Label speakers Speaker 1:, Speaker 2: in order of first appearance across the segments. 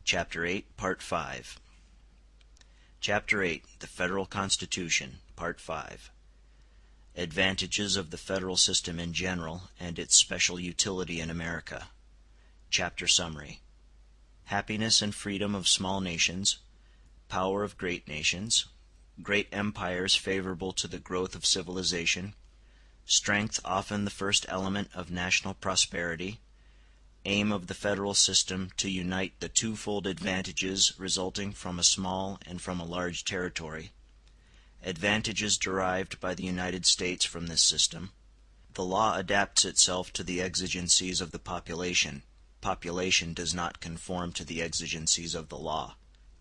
Speaker 1: Chapter 8, Part 5. Chapter 8, The Federal Constitution, Part 5. Advantages of the federal system in general and its special utility in America. Chapter Summary. Happiness and freedom of small nations. Power of great nations. Great empires favorable to the growth of civilization. Strength often the first element of national prosperity. Aim of the federal system to unite the twofold advantages resulting from a small and from a large territory. Advantages derived by the United States from this system. The law adapts itself to the exigencies of the population. Population does not conform to the exigencies of the law.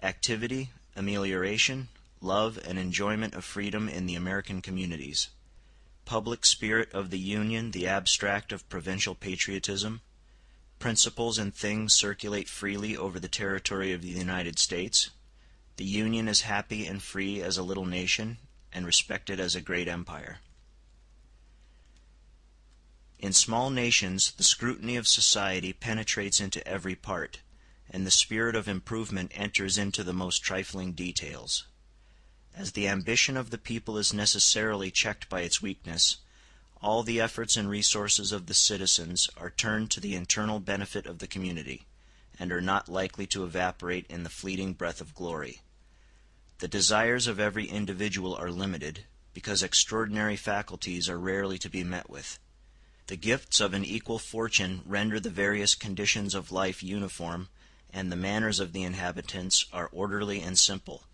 Speaker 1: Activity, amelioration, love, and enjoyment of freedom in the American communities. Public spirit of the Union, the abstract of provincial patriotism. Principles and things circulate freely over the territory of the United States. The Union is happy and free as a little nation, and respected as a great empire. In small nations, the scrutiny of society penetrates into every part, and the spirit of improvement enters into the most trifling details. As the ambition of the people is necessarily checked by its weakness, all the efforts and resources of the citizens are turned to the internal benefit of the community, and are not likely to evaporate in the fleeting breath of glory. The desires of every individual are limited, because extraordinary faculties are rarely to be met with. The gifts of an equal fortune render the various conditions of life uniform, and the manners of the inhabitants are orderly and simple.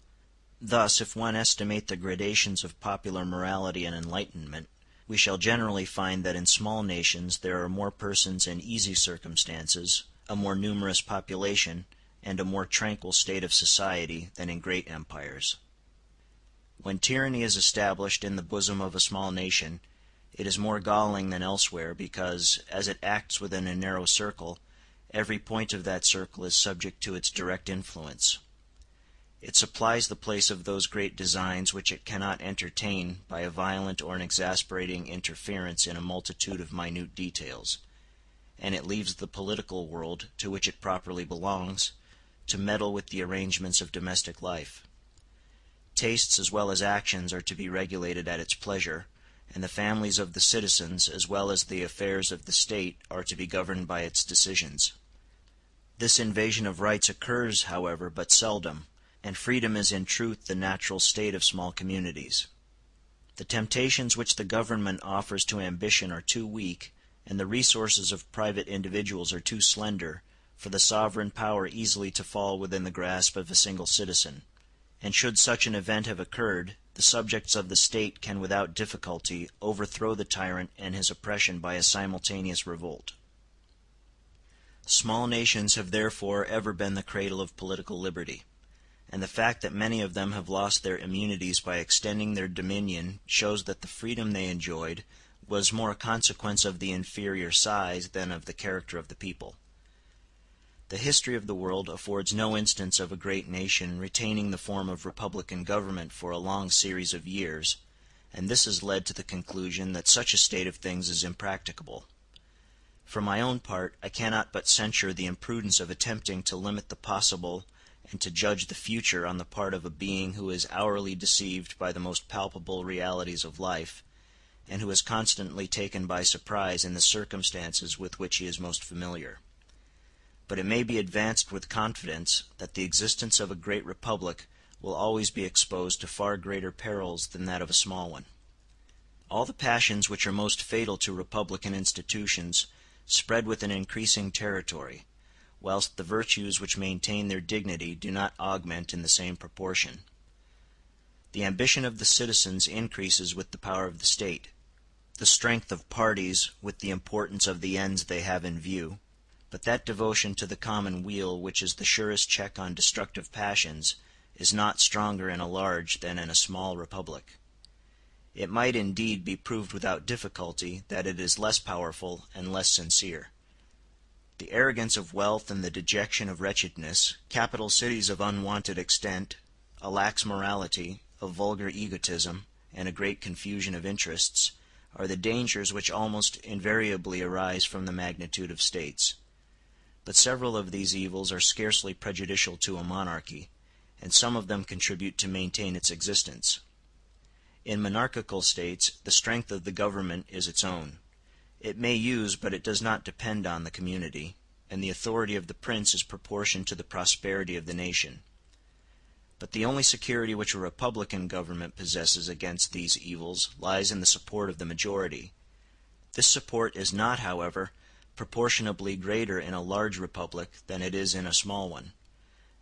Speaker 1: Thus, if one estimate the gradations of popular morality and enlightenment, we shall generally find that in small nations there are more persons in easy circumstances, a more numerous population, and a more tranquil state of society than in great empires. When tyranny is established in the bosom of a small nation, it is more galling than elsewhere because, as it acts within a narrow circle, every point of that circle is subject to its direct influence. It supplies the place of those great designs which it cannot entertain by a violent or an exasperating interference in a multitude of minute details, and it leaves the political world, to which it properly belongs, to meddle with the arrangements of domestic life. Tastes as well as actions are to be regulated at its pleasure, and the families of the citizens as well as the affairs of the state are to be governed by its decisions. This invasion of rights occurs, however, but seldom, and freedom is in truth the natural state of small communities. The temptations which the government offers to ambition are too weak, and the resources of private individuals are too slender, for the sovereign power easily to fall within the grasp of a single citizen. And should such an event have occurred, the subjects of the state can without difficulty overthrow the tyrant and his oppression by a simultaneous revolt. Small nations have therefore ever been the cradle of political liberty, and the fact that many of them have lost their immunities by extending their dominion shows that the freedom they enjoyed was more a consequence of the inferior size than of the character of the people. The history of the world affords no instance of a great nation retaining the form of republican government for a long series of years, and this has led to the conclusion that such a state of things is impracticable. For my own part, I cannot but censure the imprudence of attempting to limit the possible and to judge the future on the part of a being who is hourly deceived by the most palpable realities of life, and who is constantly taken by surprise in the circumstances with which he is most familiar. But it may be advanced with confidence that the existence of a great republic will always be exposed to far greater perils than that of a small one. All the passions which are most fatal to republican institutions spread with an increasing territory, whilst the virtues which maintain their dignity do not augment in the same proportion. The ambition of the citizens increases with the power of the state, the strength of parties with the importance of the ends they have in view, but that devotion to the common weal which is the surest check on destructive passions is not stronger in a large than in a small republic. It might indeed be proved without difficulty that it is less powerful and less sincere. The arrogance of wealth and the dejection of wretchedness, capital cities of unwonted extent, a lax morality, a vulgar egotism, and a great confusion of interests, are the dangers which almost invariably arise from the magnitude of states. But several of these evils are scarcely prejudicial to a monarchy, and some of them contribute to maintain its existence. In monarchical states the strength of the government is its own. It may use, but it does not depend on, the community, and the authority of the prince is proportioned to the prosperity of the nation. But the only security which a republican government possesses against these evils lies in the support of the majority. This support is not, however, proportionably greater in a large republic than it is in a small one,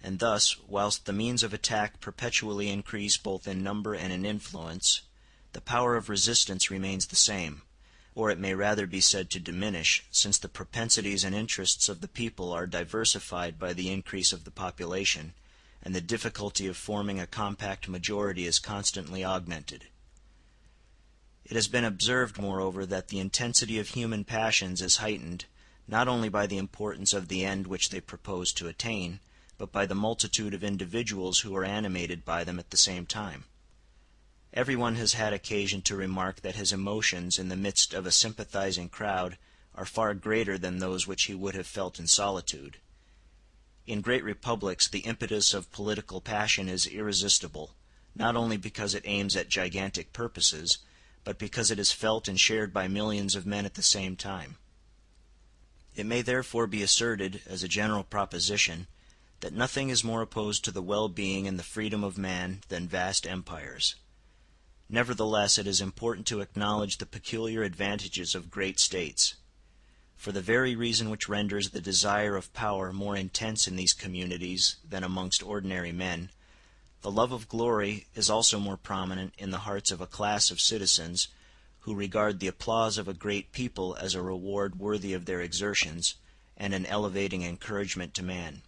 Speaker 1: and thus, whilst the means of attack perpetually increase both in number and in influence, the power of resistance remains the same, or it may rather be said to diminish, since the propensities and interests of the people are diversified by the increase of the population, and the difficulty of forming a compact majority is constantly augmented. It has been observed, moreover, that the intensity of human passions is heightened, not only by the importance of the end which they propose to attain, but by the multitude of individuals who are animated by them at the same time. Every one has had occasion to remark that his emotions in the midst of a sympathizing crowd are far greater than those which he would have felt in solitude. In great republics the impetus of political passion is irresistible, not only because it aims at gigantic purposes, but because it is felt and shared by millions of men at the same time. It may therefore be asserted, as a general proposition, that nothing is more opposed to the well-being and the freedom of man than vast empires. Nevertheless, it is important to acknowledge the peculiar advantages of great states. For the very reason which renders the desire of power more intense in these communities than amongst ordinary men, the love of glory is also more prominent in the hearts of a class of citizens who regard the applause of a great people as a reward worthy of their exertions, and an elevating encouragement to man.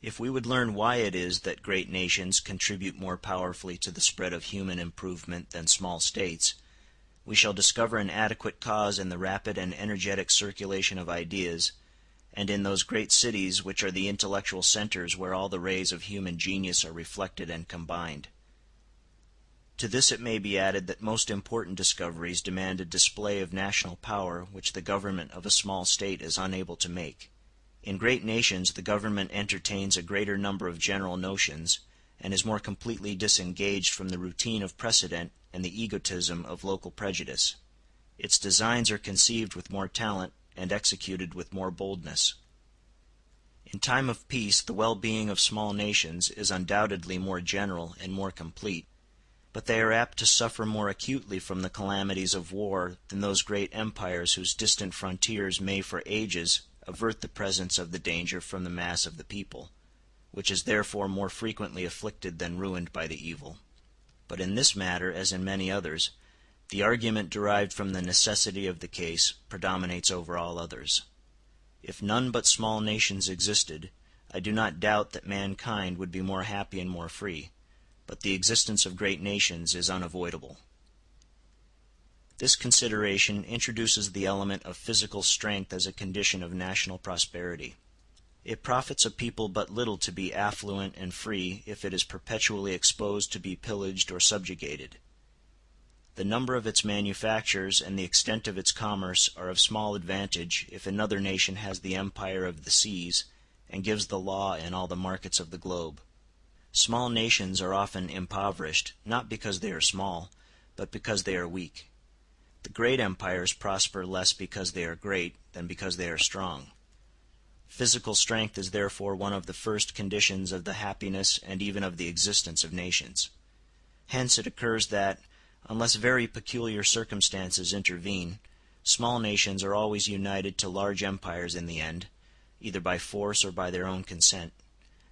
Speaker 1: If we would learn why it is that great nations contribute more powerfully to the spread of human improvement than small states, we shall discover an adequate cause in the rapid and energetic circulation of ideas, and in those great cities which are the intellectual centers where all the rays of human genius are reflected and combined. To this it may be added that most important discoveries demand a display of national power which the government of a small state is unable to make. In great nations the government entertains a greater number of general notions, and is more completely disengaged from the routine of precedent and the egotism of local prejudice. Its designs are conceived with more talent and executed with more boldness. In time of peace the well-being of small nations is undoubtedly more general and more complete, but they are apt to suffer more acutely from the calamities of war than those great empires whose distant frontiers may for ages avert the presence of the danger from the mass of the people, which is therefore more frequently afflicted than ruined by the evil. But in this matter, as in many others, the argument derived from the necessity of the case predominates over all others. If none but small nations existed, I do not doubt that mankind would be more happy and more free, but the existence of great nations is unavoidable. This consideration introduces the element of physical strength as a condition of national prosperity. It profits a people but little to be affluent and free if it is perpetually exposed to be pillaged or subjugated. The number of its manufactures and the extent of its commerce are of small advantage if another nation has the empire of the seas and gives the law in all the markets of the globe. Small nations are often impoverished, not because they are small, but because they are weak. The great empires prosper less because they are great than because they are strong. Physical strength is therefore one of the first conditions of the happiness and even of the existence of nations. Hence it occurs that, unless very peculiar circumstances intervene, small nations are always united to large empires in the end, either by force or by their own consent.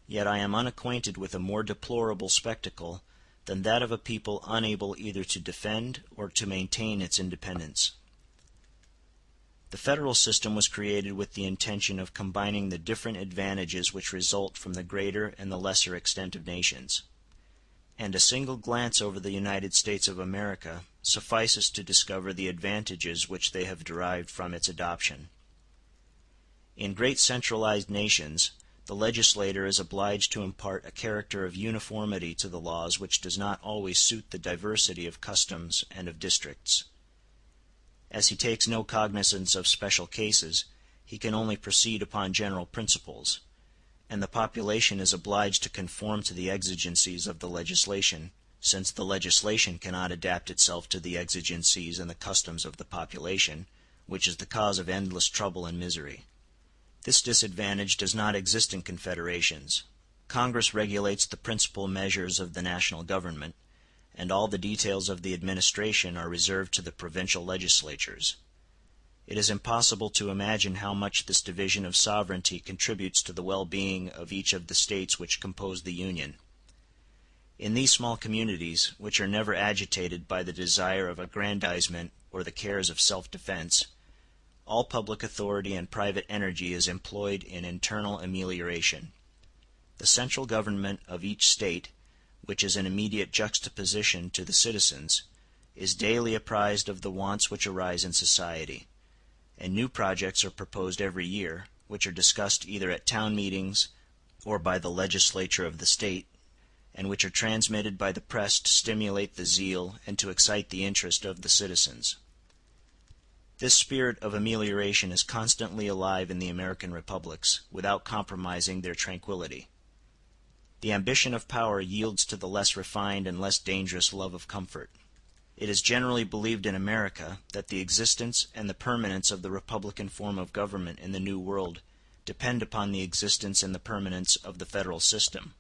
Speaker 1: Yet I am unacquainted with a more deplorable spectacle than that of a people unable either to defend or to maintain its independence. The federal system was created with the intention of combining the different advantages which result from the greater and the lesser extent of nations. And a single glance over the United States of America suffices to discover the advantages which they have derived from its adoption. In great centralized nations, the legislator is obliged to impart a character of uniformity to the laws which does not always suit the diversity of customs and of districts. As he takes no cognizance of special cases, he can only proceed upon general principles, and the population is obliged to conform to the exigencies of the legislation, since the legislation cannot adapt itself to the exigencies and the customs of the population, which is the cause of endless trouble and misery. This disadvantage does not exist in confederations. Congress regulates the principal measures of the national government, and all the details of the administration are reserved to the provincial legislatures. It is impossible to imagine how much this division of sovereignty contributes to the well-being of each of the states which compose the Union. In these small communities, which are never agitated by the desire of aggrandizement or the cares of self-defense, all public authority and private energy is employed in internal amelioration. The central government of each state, which is in immediate juxtaposition to the citizens, is daily apprised of the wants which arise in society, and new projects are proposed every year, which are discussed either at town meetings or by the legislature of the state, and which are transmitted by the press to stimulate the zeal and to excite the interest of the citizens. This spirit of amelioration is constantly alive in the American republics, without compromising their tranquillity. The ambition of power yields to the less refined and less dangerous love of comfort. It is generally believed in America that the existence and the permanence of the republican form of government in the New World depend upon the existence and the permanence of the federal system,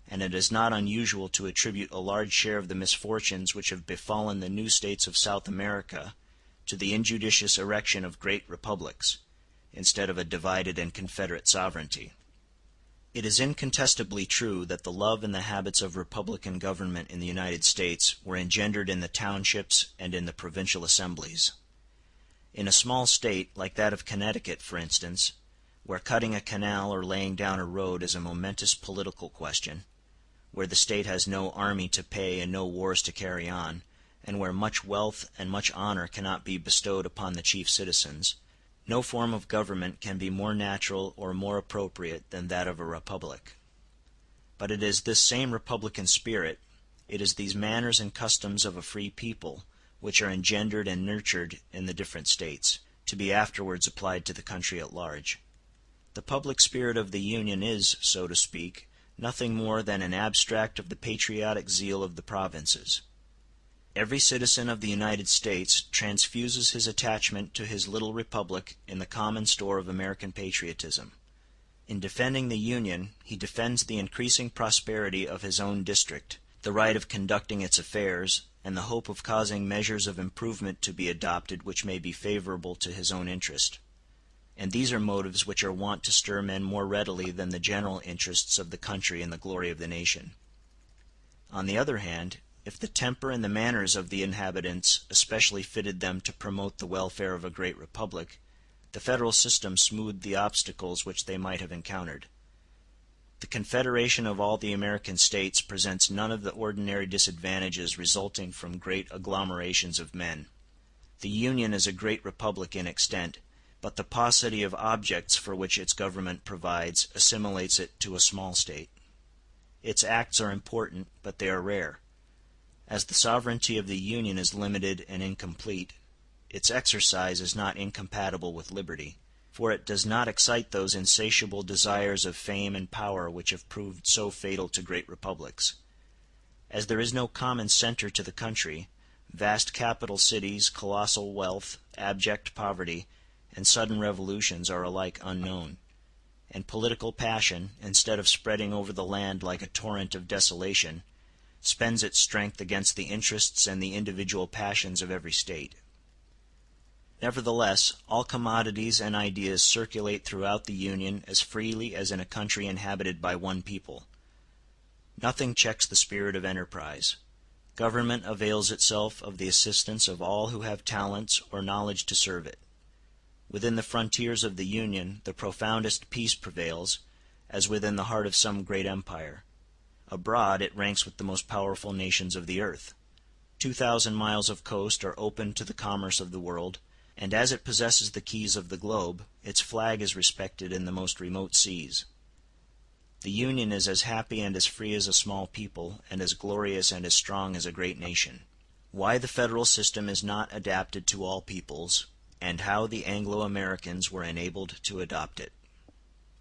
Speaker 1: and it is not unusual to attribute a large share of the misfortunes which have befallen the new states of South America to the injudicious erection of great republics, instead of a divided and confederate sovereignty. It is incontestably true that the love and the habits of republican government in the United States were engendered in the townships and in the provincial assemblies. In a small state, like that of Connecticut, for instance, where cutting a canal or laying down a road is a momentous political question, where the state has no army to pay and no wars to carry on, and where much wealth and much honor cannot be bestowed upon the chief citizens, no form of government can be more natural or more appropriate than that of a republic. But it is this same republican spirit, it is these manners and customs of a free people, which are engendered and nurtured in the different states, to be afterwards applied to the country at large. The public spirit of the Union is, so to speak, nothing more than an abstract of the patriotic zeal of the provinces. Every citizen of the United States transfuses his attachment to his little republic in the common store of American patriotism. In defending the Union, he defends the increasing prosperity of his own district, the right of conducting its affairs, and the hope of causing measures of improvement to be adopted which may be favorable to his own interest. And these are motives which are wont to stir men more readily than the general interests of the country and the glory of the nation. On the other hand, if the temper and the manners of the inhabitants especially fitted them to promote the welfare of a great republic, the federal system smoothed the obstacles which they might have encountered. The confederation of all the American states presents none of the ordinary disadvantages resulting from great agglomerations of men. The Union is a great republic in extent, but the paucity of objects for which its government provides assimilates it to a small state. Its acts are important, but they are rare. As the sovereignty of the Union is limited and incomplete, its exercise is not incompatible with liberty, for it does not excite those insatiable desires of fame and power which have proved so fatal to great republics. As there is no common center to the country, vast capital cities, colossal wealth, abject poverty, and sudden revolutions are alike unknown, and political passion, instead of spreading over the land like a torrent of desolation, spends its strength against the interests and the individual passions of every state. Nevertheless, all commodities and ideas circulate throughout the Union as freely as in a country inhabited by one people. Nothing checks the spirit of enterprise. Government avails itself of the assistance of all who have talents or knowledge to serve it. Within the frontiers of the Union the profoundest peace prevails, as within the heart of some great empire. Abroad it ranks with the most powerful nations of the earth. 2,000 miles of coast are open to the commerce of the world, and as it possesses the keys of the globe, its flag is respected in the most remote seas. The Union is as happy and as free as a small people, and as glorious and as strong as a great nation. Why the federal system is not adapted to all peoples, and how the Anglo-Americans were enabled to adopt it.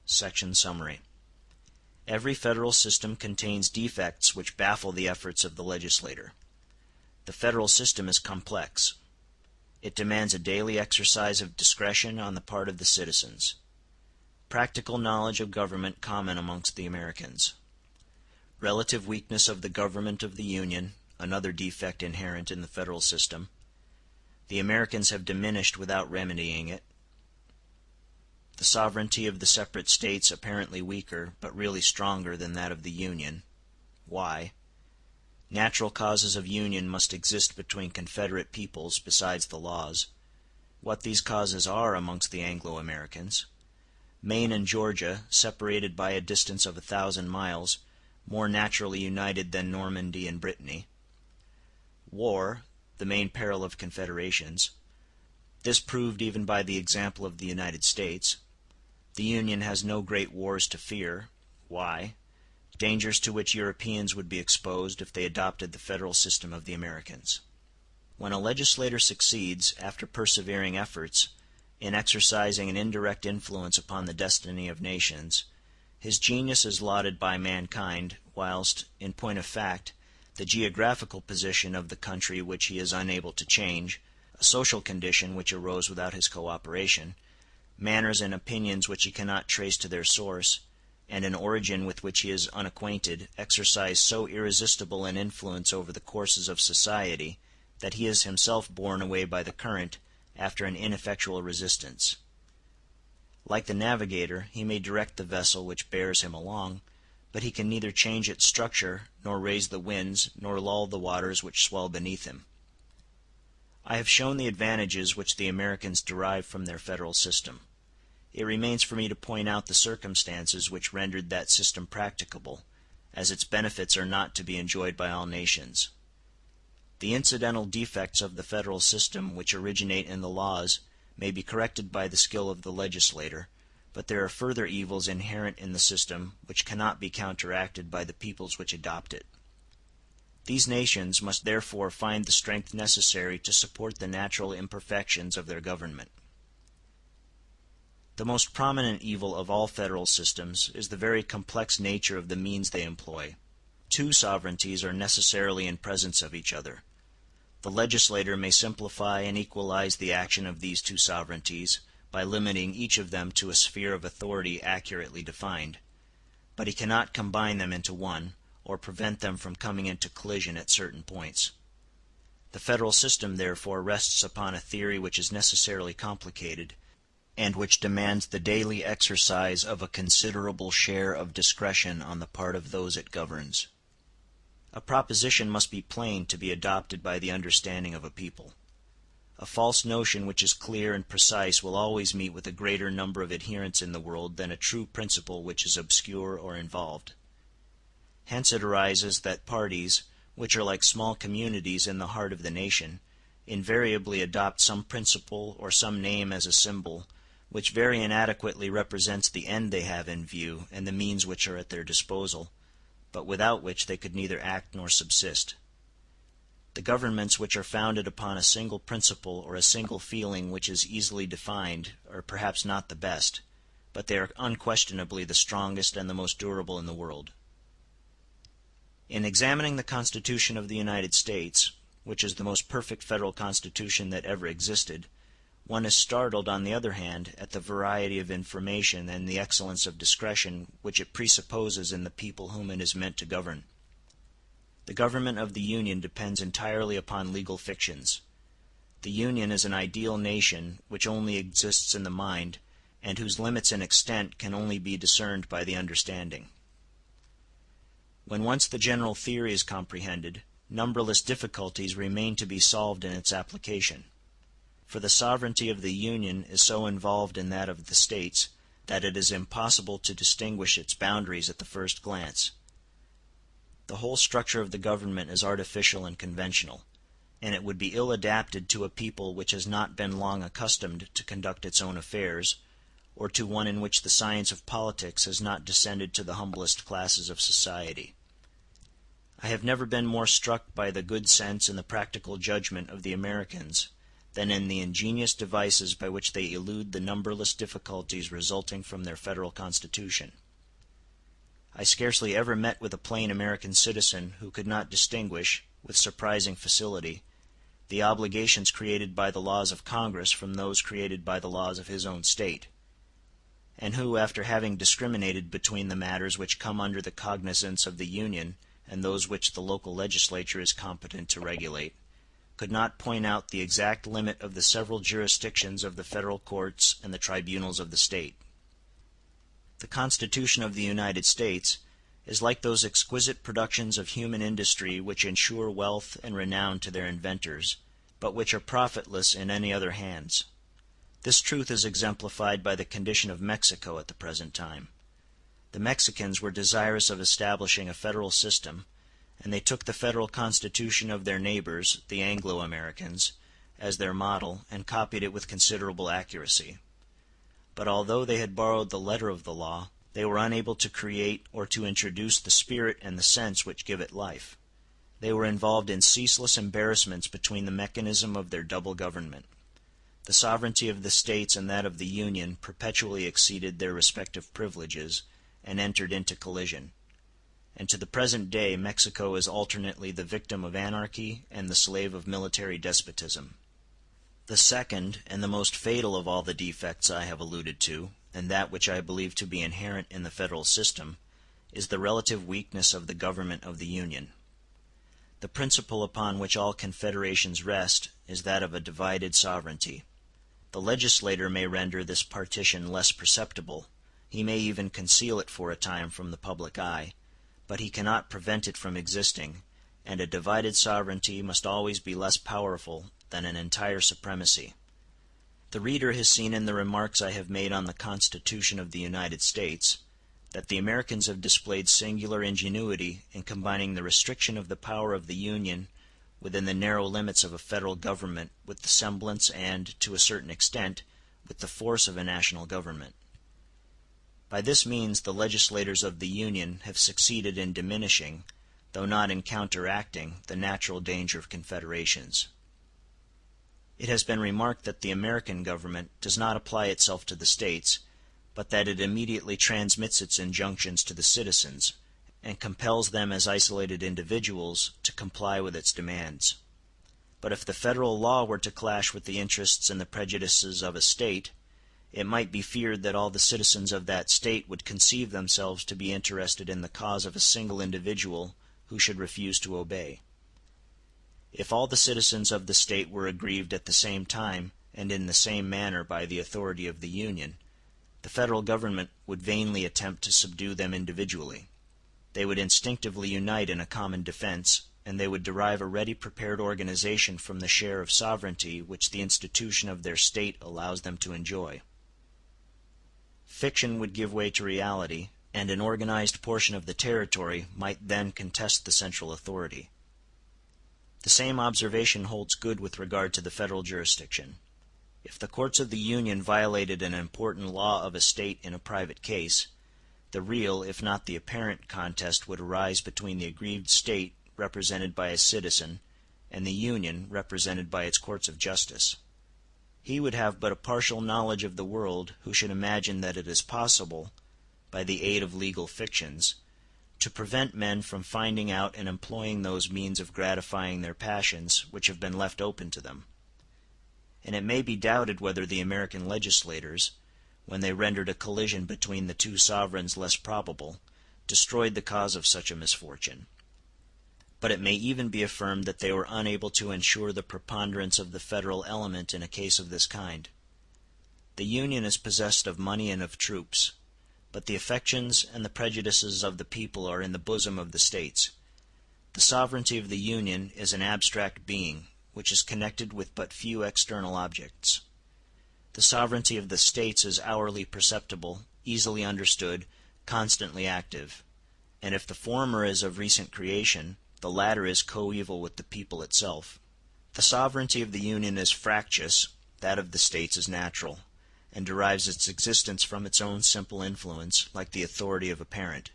Speaker 1: Section summary. Every federal system contains defects which baffle the efforts of the legislator. The federal system is complex. It demands a daily exercise of discretion on the part of the citizens. Practical knowledge of government common amongst the Americans. Relative weakness of the government of the Union, another defect inherent in the federal system. The Americans have diminished without remedying it. The sovereignty of the separate states apparently weaker, but really stronger than that of the Union. Why? Natural causes of union must exist between confederate peoples besides the laws. What these causes are amongst the Anglo-Americans. Maine and Georgia, separated by a distance of 1,000 miles, more naturally united than Normandy and Brittany. War, the main peril of confederations. This proved even by the example of the United States. The Union has no great wars to fear. Why? Dangers to which Europeans would be exposed if they adopted the federal system of the Americans. When a legislator succeeds, after persevering efforts, in exercising an indirect influence upon the destiny of nations, his genius is lauded by mankind, whilst, in point of fact, the geographical position of the country which he is unable to change, a social condition which arose without his cooperation, manners and opinions which he cannot trace to their source, and an origin with which he is unacquainted, exercise so irresistible an influence over the courses of society that he is himself borne away by the current after an ineffectual resistance. Like the navigator, he may direct the vessel which bears him along, but he can neither change its structure, nor raise the winds, nor lull the waters which swell beneath him. I have shown the advantages which the Americans derive from their federal system. It remains for me to point out the circumstances which rendered that system practicable, as its benefits are not to be enjoyed by all nations. The incidental defects of the federal system which originate in the laws may be corrected by the skill of the legislator, but there are further evils inherent in the system which cannot be counteracted by the peoples which adopt it. These nations must therefore find the strength necessary to support the natural imperfections of their government. The most prominent evil of all federal systems is the very complex nature of the means they employ. Two sovereignties are necessarily in presence of each other. The legislator may simplify and equalize the action of these two sovereignties by limiting each of them to a sphere of authority accurately defined, but he cannot combine them into one, or prevent them from coming into collision at certain points. The federal system therefore rests upon a theory which is necessarily complicated, and which demands the daily exercise of a considerable share of discretion on the part of those it governs. A proposition must be plain to be adopted by the understanding of a people. A false notion which is clear and precise will always meet with a greater number of adherents in the world than a true principle which is obscure or involved. Hence it arises that parties, which are like small communities in the heart of the nation, invariably adopt some principle or some name as a symbol, which very inadequately represents the end they have in view and the means which are at their disposal, but without which they could neither act nor subsist. The governments which are founded upon a single principle or a single feeling which is easily defined are perhaps not the best, but they are unquestionably the strongest and the most durable in the world. In examining the Constitution of the United States, which is the most perfect federal constitution that ever existed, one is startled, on the other hand, at the variety of information and the excellence of discretion which it presupposes in the people whom it is meant to govern. The government of the Union depends entirely upon legal fictions. The Union is an ideal nation which only exists in the mind, and whose limits and extent can only be discerned by the understanding. When once the general theory is comprehended, numberless difficulties remain to be solved in its application. For the sovereignty of the Union is so involved in that of the States that it is impossible to distinguish its boundaries at the first glance. The whole structure of the government is artificial and conventional, and it would be ill adapted to a people which has not been long accustomed to conduct its own affairs, or to one in which the science of politics has not descended to the humblest classes of society. I have never been more struck by the good sense and the practical judgment of the Americans than in the ingenious devices by which they elude the numberless difficulties resulting from their federal constitution. I scarcely ever met with a plain American citizen who could not distinguish, with surprising facility, the obligations created by the laws of Congress from those created by the laws of his own state, and who, after having discriminated between the matters which come under the cognizance of the Union and those which the local legislature is competent to regulate, could not point out the exact limit of the several jurisdictions of the federal courts and the tribunals of the state. The Constitution of the United States is like those exquisite productions of human industry which ensure wealth and renown to their inventors, but which are profitless in any other hands. This truth is exemplified by the condition of Mexico at the present time. The Mexicans were desirous of establishing a federal system, and they took the federal constitution of their neighbors, the Anglo-Americans, as their model and copied it with considerable accuracy. But although they had borrowed the letter of the law, they were unable to create or to introduce the spirit and the sense which give it life. They were involved in ceaseless embarrassments between the mechanism of their double government. The sovereignty of the states and that of the Union perpetually exceeded their respective privileges, and entered into collision. And to the present day Mexico is alternately the victim of anarchy and the slave of military despotism. The second and the most fatal of all the defects I have alluded to, and that which I believe to be inherent in the federal system, is the relative weakness of the government of the Union. The principle upon which all confederations rest is that of a divided sovereignty. The legislator may render this partition less perceptible, he may even conceal it for a time from the public eye, but he cannot prevent it from existing, and a divided sovereignty must always be less powerful than an entire supremacy. The reader has seen in the remarks I have made on the Constitution of the United States that the Americans have displayed singular ingenuity in combining the restriction of the power of the Union within the narrow limits of a federal government with the semblance and, to a certain extent, with the force of a national government. By this means the legislators of the Union have succeeded in diminishing, though not in counteracting, the natural danger of confederations. It has been remarked that the American government does not apply itself to the States, but that it immediately transmits its injunctions to the citizens, and compels them as isolated individuals to comply with its demands. But if the federal law were to clash with the interests and the prejudices of a State, it might be feared that all the citizens of that State would conceive themselves to be interested in the cause of a single individual who should refuse to obey. If all the citizens of the State were aggrieved at the same time and in the same manner by the authority of the Union, the federal government would vainly attempt to subdue them individually. They would instinctively unite in a common defense, and they would derive a ready prepared organization from the share of sovereignty which the institution of their State allows them to enjoy. Fiction would give way to reality, and an organized portion of the territory might then contest the central authority. The same observation holds good with regard to the federal jurisdiction. If the courts of the Union violated an important law of a State in a private case, the real, if not the apparent, contest would arise between the aggrieved State, represented by a citizen, and the Union, represented by its courts of justice. He would have but a partial knowledge of the world who should imagine that it is possible, by the aid of legal fictions, to prevent men from finding out and employing those means of gratifying their passions which have been left open to them. And it may be doubted whether the American legislators, when they rendered a collision between the two sovereigns less probable, destroyed the cause of such a misfortune. But it may even be affirmed that they were unable to ensure the preponderance of the federal element in a case of this kind. The Union is possessed of money and of troops, but the affections and the prejudices of the people are in the bosom of the States. The sovereignty of the Union is an abstract being, which is connected with but few external objects. The sovereignty of the States is hourly perceptible, easily understood, constantly active; and if the former is of recent creation, the latter is coeval with the people itself. The sovereignty of the Union is fractious, that of the States is natural, and derives its existence from its own simple influence, like the authority of a parent.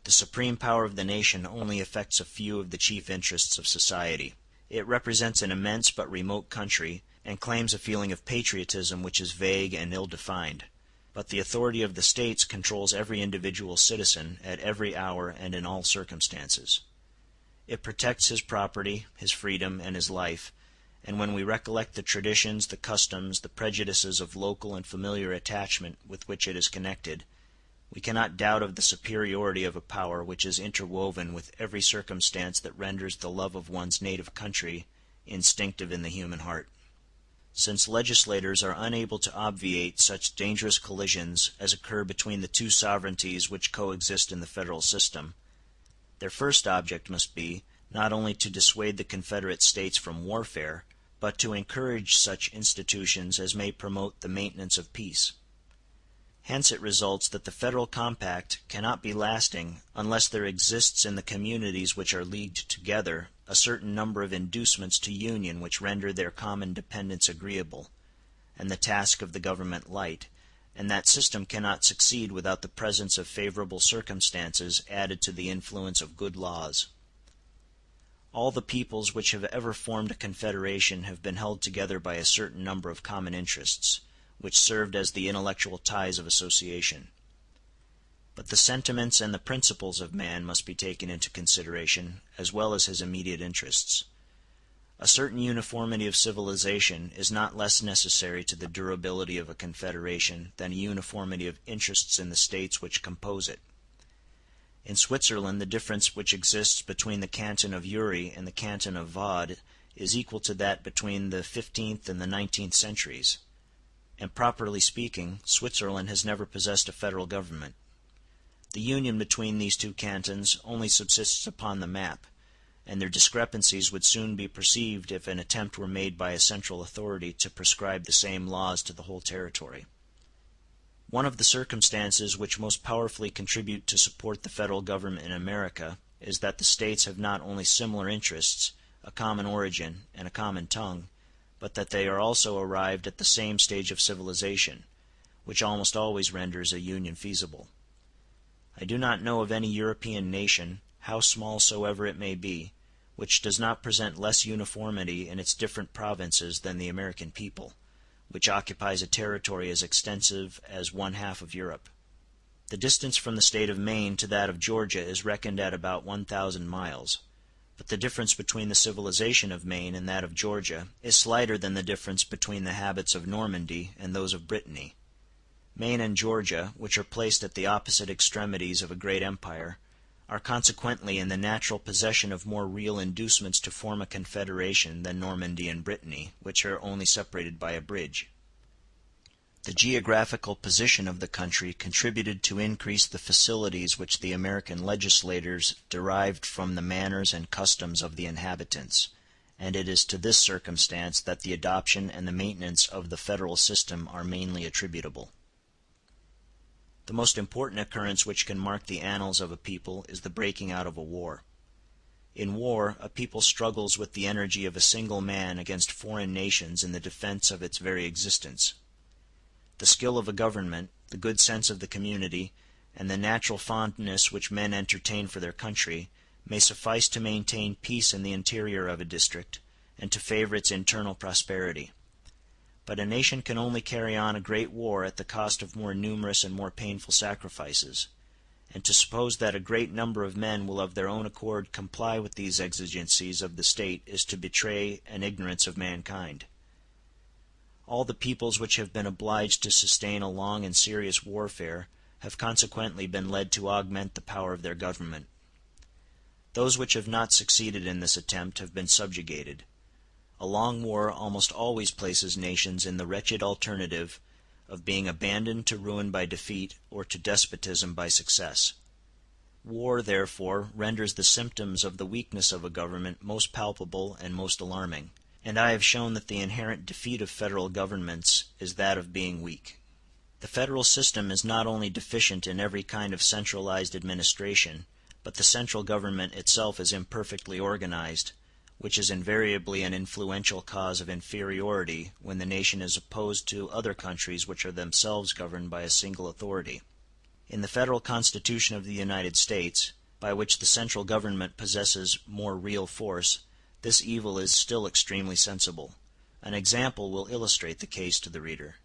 Speaker 1: The supreme power of the nation only affects a few of the chief interests of society. It represents an immense but remote country, and claims a feeling of patriotism which is vague and ill-defined. But the authority of the states controls every individual citizen at every hour and in all circumstances. It protects his property, his freedom, and his life, and when we recollect the traditions, the customs, the prejudices of local and familiar attachment with which it is connected, we cannot doubt of the superiority of a power which is interwoven with every circumstance that renders the love of one's native country instinctive in the human heart. Since legislators are unable to obviate such dangerous collisions as occur between the two sovereignties which coexist in the federal system, their first object must be, not only to dissuade the Confederate States from warfare, but to encourage such institutions as may promote the maintenance of peace. Hence it results that the federal compact cannot be lasting unless there exists in the communities which are leagued together a certain number of inducements to union which render their common dependence agreeable, and the task of the government light, and that system cannot succeed without the presence of favorable circumstances added to the influence of good laws. All the peoples which have ever formed a confederation have been held together by a certain number of common interests, which served as the intellectual ties of association. But the sentiments and the principles of man must be taken into consideration, as well as his immediate interests. A certain uniformity of civilization is not less necessary to the durability of a confederation than a uniformity of interests in the states which compose it. In Switzerland the difference which exists between the canton of Uri and the canton of Vaud is equal to that between the 15th and the 19th centuries, and properly speaking, Switzerland has never possessed a federal government. The union between these two cantons only subsists upon the map, and their discrepancies would soon be perceived if an attempt were made by a central authority to prescribe the same laws to the whole territory. One of the circumstances which most powerfully contribute to support the federal government in America is that the States have not only similar interests, a common origin, and a common tongue, but that they are also arrived at the same stage of civilization, which almost always renders a union feasible. I do not know of any European nation, how small soever it may be, which does not present less uniformity in its different provinces than the American people, which occupies a territory as extensive as one half of Europe. The distance from the state of Maine to that of Georgia is reckoned at about 1,000 miles, but the difference between the civilization of Maine and that of Georgia is slighter than the difference between the habits of Normandy and those of Brittany. Maine and Georgia, which are placed at the opposite extremities of a great empire, are consequently in the natural possession of more real inducements to form a confederation than Normandy and Brittany, which are only separated by a bridge. The geographical position of the country contributed to increase the facilities which the American legislators derived from the manners and customs of the inhabitants, and it is to this circumstance that the adoption and the maintenance of the federal system are mainly attributable. The most important occurrence which can mark the annals of a people is the breaking out of a war. In war, a people struggles with the energy of a single man against foreign nations in the defense of its very existence. The skill of a government, the good sense of the community, and the natural fondness which men entertain for their country may suffice to maintain peace in the interior of a district, and to favor its internal prosperity. But a nation can only carry on a great war at the cost of more numerous and more painful sacrifices, and to suppose that a great number of men will of their own accord comply with these exigencies of the state is to betray an ignorance of mankind. All the peoples which have been obliged to sustain a long and serious warfare have consequently been led to augment the power of their government. Those which have not succeeded in this attempt have been subjugated. A long war almost always places nations in the wretched alternative of being abandoned to ruin by defeat or to despotism by success. War, therefore, renders the symptoms of the weakness of a government most palpable and most alarming, and I have shown that the inherent defeat of federal governments is that of being weak. The federal system is not only deficient in every kind of centralized administration, but the central government itself is imperfectly organized, which is invariably an influential cause of inferiority when the nation is opposed to other countries which are themselves governed by a single authority. In the federal Constitution of the United States, by which the central government possesses more real force, this evil is still extremely sensible, An example will illustrate the case to the reader.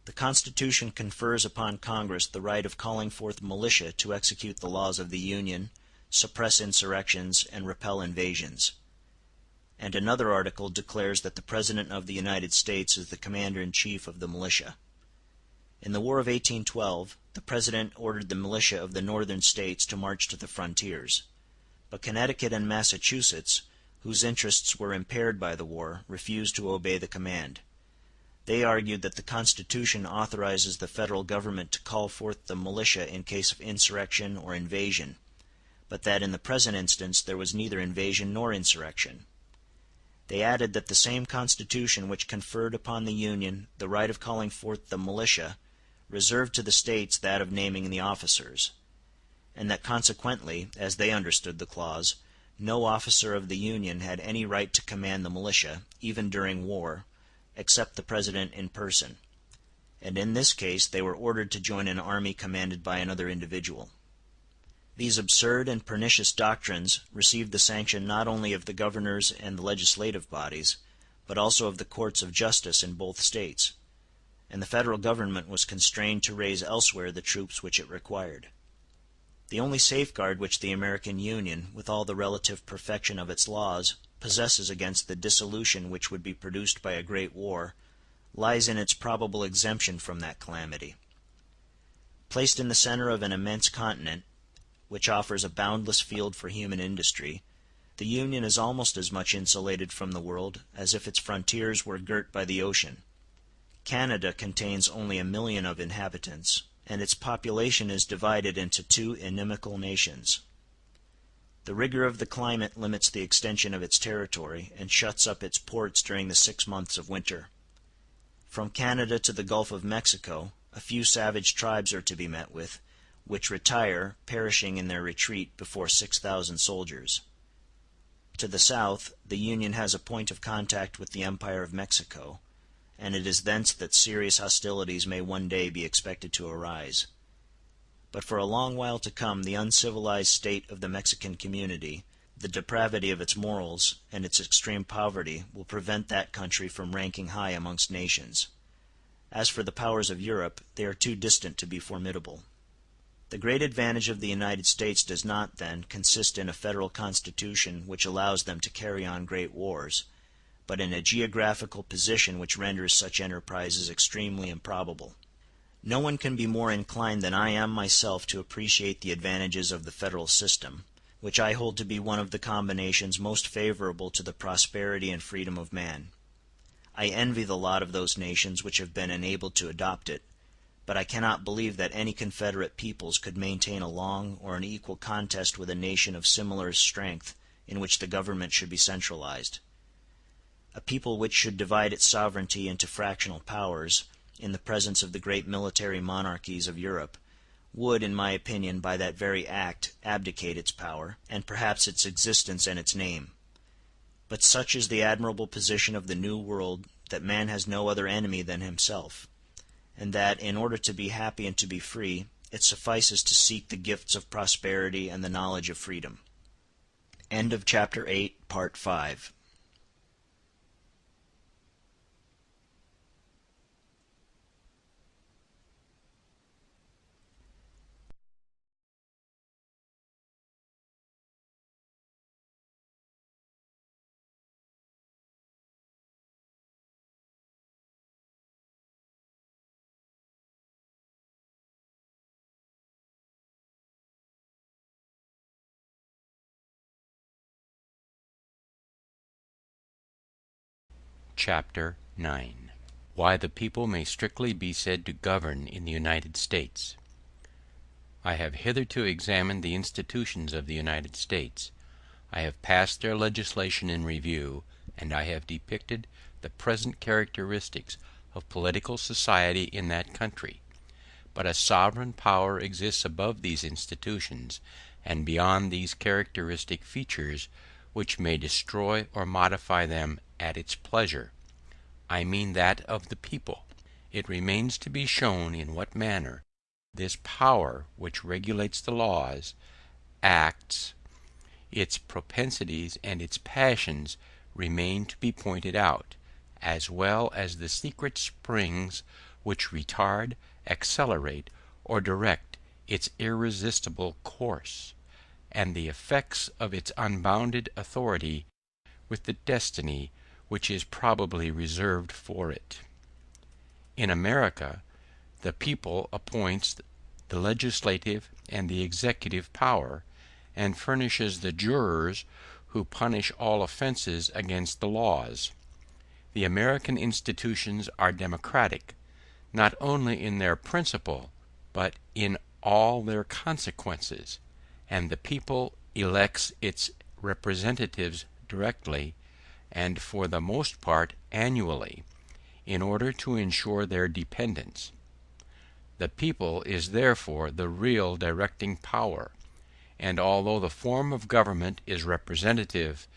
Speaker 1: The Constitution confers upon Congress the right of calling forth militia to execute the laws of the Union, suppress insurrections, and repel invasions. And another article declares that the President of the United States is the commander-in-chief of the militia. In the War of 1812, the President ordered the militia of the Northern States to march to the frontiers. But Connecticut and Massachusetts, whose interests were impaired by the war, refused to obey the command. They argued that the Constitution authorizes the federal government to call forth the militia in case of insurrection or invasion, but that in the present instance there was neither invasion nor insurrection. They added that the same Constitution which conferred upon the Union the right of calling forth the militia reserved to the States that of naming the officers, and that consequently, as they understood the clause, no officer of the Union had any right to command the militia, even during war, except the President in person, and in this case they were ordered to join an army commanded by another individual. These absurd and pernicious doctrines received the sanction not only of the governors and the legislative bodies, but also of the courts of justice in both States, and the federal government was constrained to raise elsewhere the troops which it required. The only safeguard which the American Union, with all the relative perfection of its laws, possesses against the dissolution which would be produced by a great war, lies in its probable exemption from that calamity. Placed in the center of an immense continent, which offers a boundless field for human industry, the Union is almost as much insulated from the world as if its frontiers were girt by the ocean. Canada contains only 1 million of inhabitants, and its population is divided into 2 inimical nations. The rigor of the climate limits the extension of its territory and shuts up its ports during the 6 months of winter. From Canada to the Gulf of Mexico a few savage tribes are to be met with, which retire, perishing in their retreat, before 6,000 soldiers. To the south the Union has a point of contact with the Empire of Mexico, and it is thence that serious hostilities may one day be expected to arise. But for a long while to come the uncivilized state of the Mexican community, the depravity of its morals, and its extreme poverty will prevent that country from ranking high amongst nations. As for the powers of Europe, they are too distant to be formidable. The great advantage of the United States does not, then, consist in a federal constitution which allows them to carry on great wars, but in a geographical position which renders such enterprises extremely improbable. No one can be more inclined than I am myself to appreciate the advantages of the federal system, which I hold to be one of the combinations most favorable to the prosperity and freedom of man. I envy the lot of those nations which have been enabled to adopt it, but I cannot believe that any confederate peoples could maintain a long or an equal contest with a nation of similar strength in which the government should be centralized. A people which should divide its sovereignty into fractional powers, in the presence of the great military monarchies of Europe, would, in my opinion, by that very act, abdicate its power, and perhaps its existence and its name. But such is the admirable position of the New World, that man has no other enemy than himself, and that, in order to be happy and to be free, it suffices to seek the gifts of prosperity and the knowledge of freedom. End of Chapter 8, Part 5.
Speaker 2: Chapter 9. Why the people may strictly be said to govern in the United States. I have hitherto examined the institutions of the United States. I have passed their legislation in review, and I have depicted the present characteristics of political society in that country. But a sovereign power exists above these institutions, and beyond these characteristic features, which may destroy or modify them at its pleasure. I mean that of the people. It remains to be shown in what manner this power, which regulates the laws, acts. Its propensities and its passions remain to be pointed out, as well as the secret springs which retard, accelerate, or direct its irresistible course, and the effects of its unbounded authority with the destiny which is probably reserved for it. In America, the people appoints the legislative and the executive power, and furnishes the jurors who punish all offenses against the laws. The American institutions are democratic, not only in their principle, but in all their consequences, and the people elects its representatives directly, and for the most part annually, in order to ensure their dependence. The people is therefore the real directing power, and although the form of government is representative,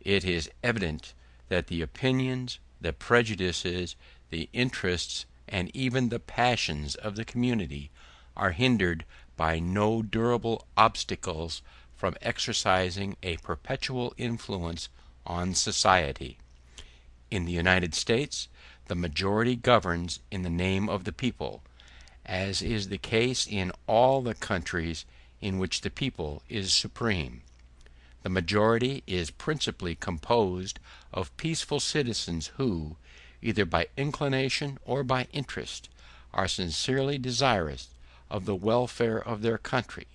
Speaker 2: it is evident that the opinions, the prejudices, the interests, and even the passions of the community are hindered by no durable obstacles from exercising a perpetual influence on society. In the United States, the majority governs in the name of the people, as is the case in all the countries in which the people is supreme. The majority is principally composed of peaceful citizens who, either by inclination or by interest, are sincerely desirous of the welfare of their country,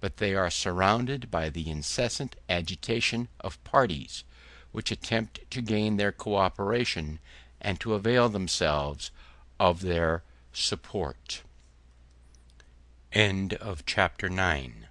Speaker 2: but they are surrounded by the incessant agitation of parties which attempt to gain their cooperation and to avail themselves of their support. End of chapter 9.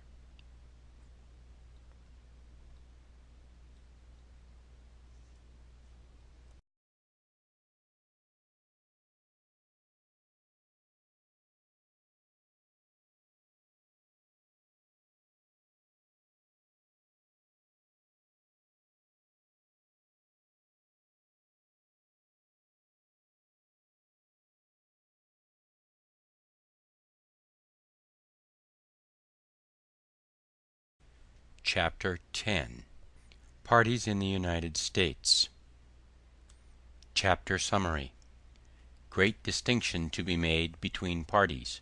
Speaker 2: Chapter 10. Parties in the United States. Chapter Summary. Great distinction to be made between parties.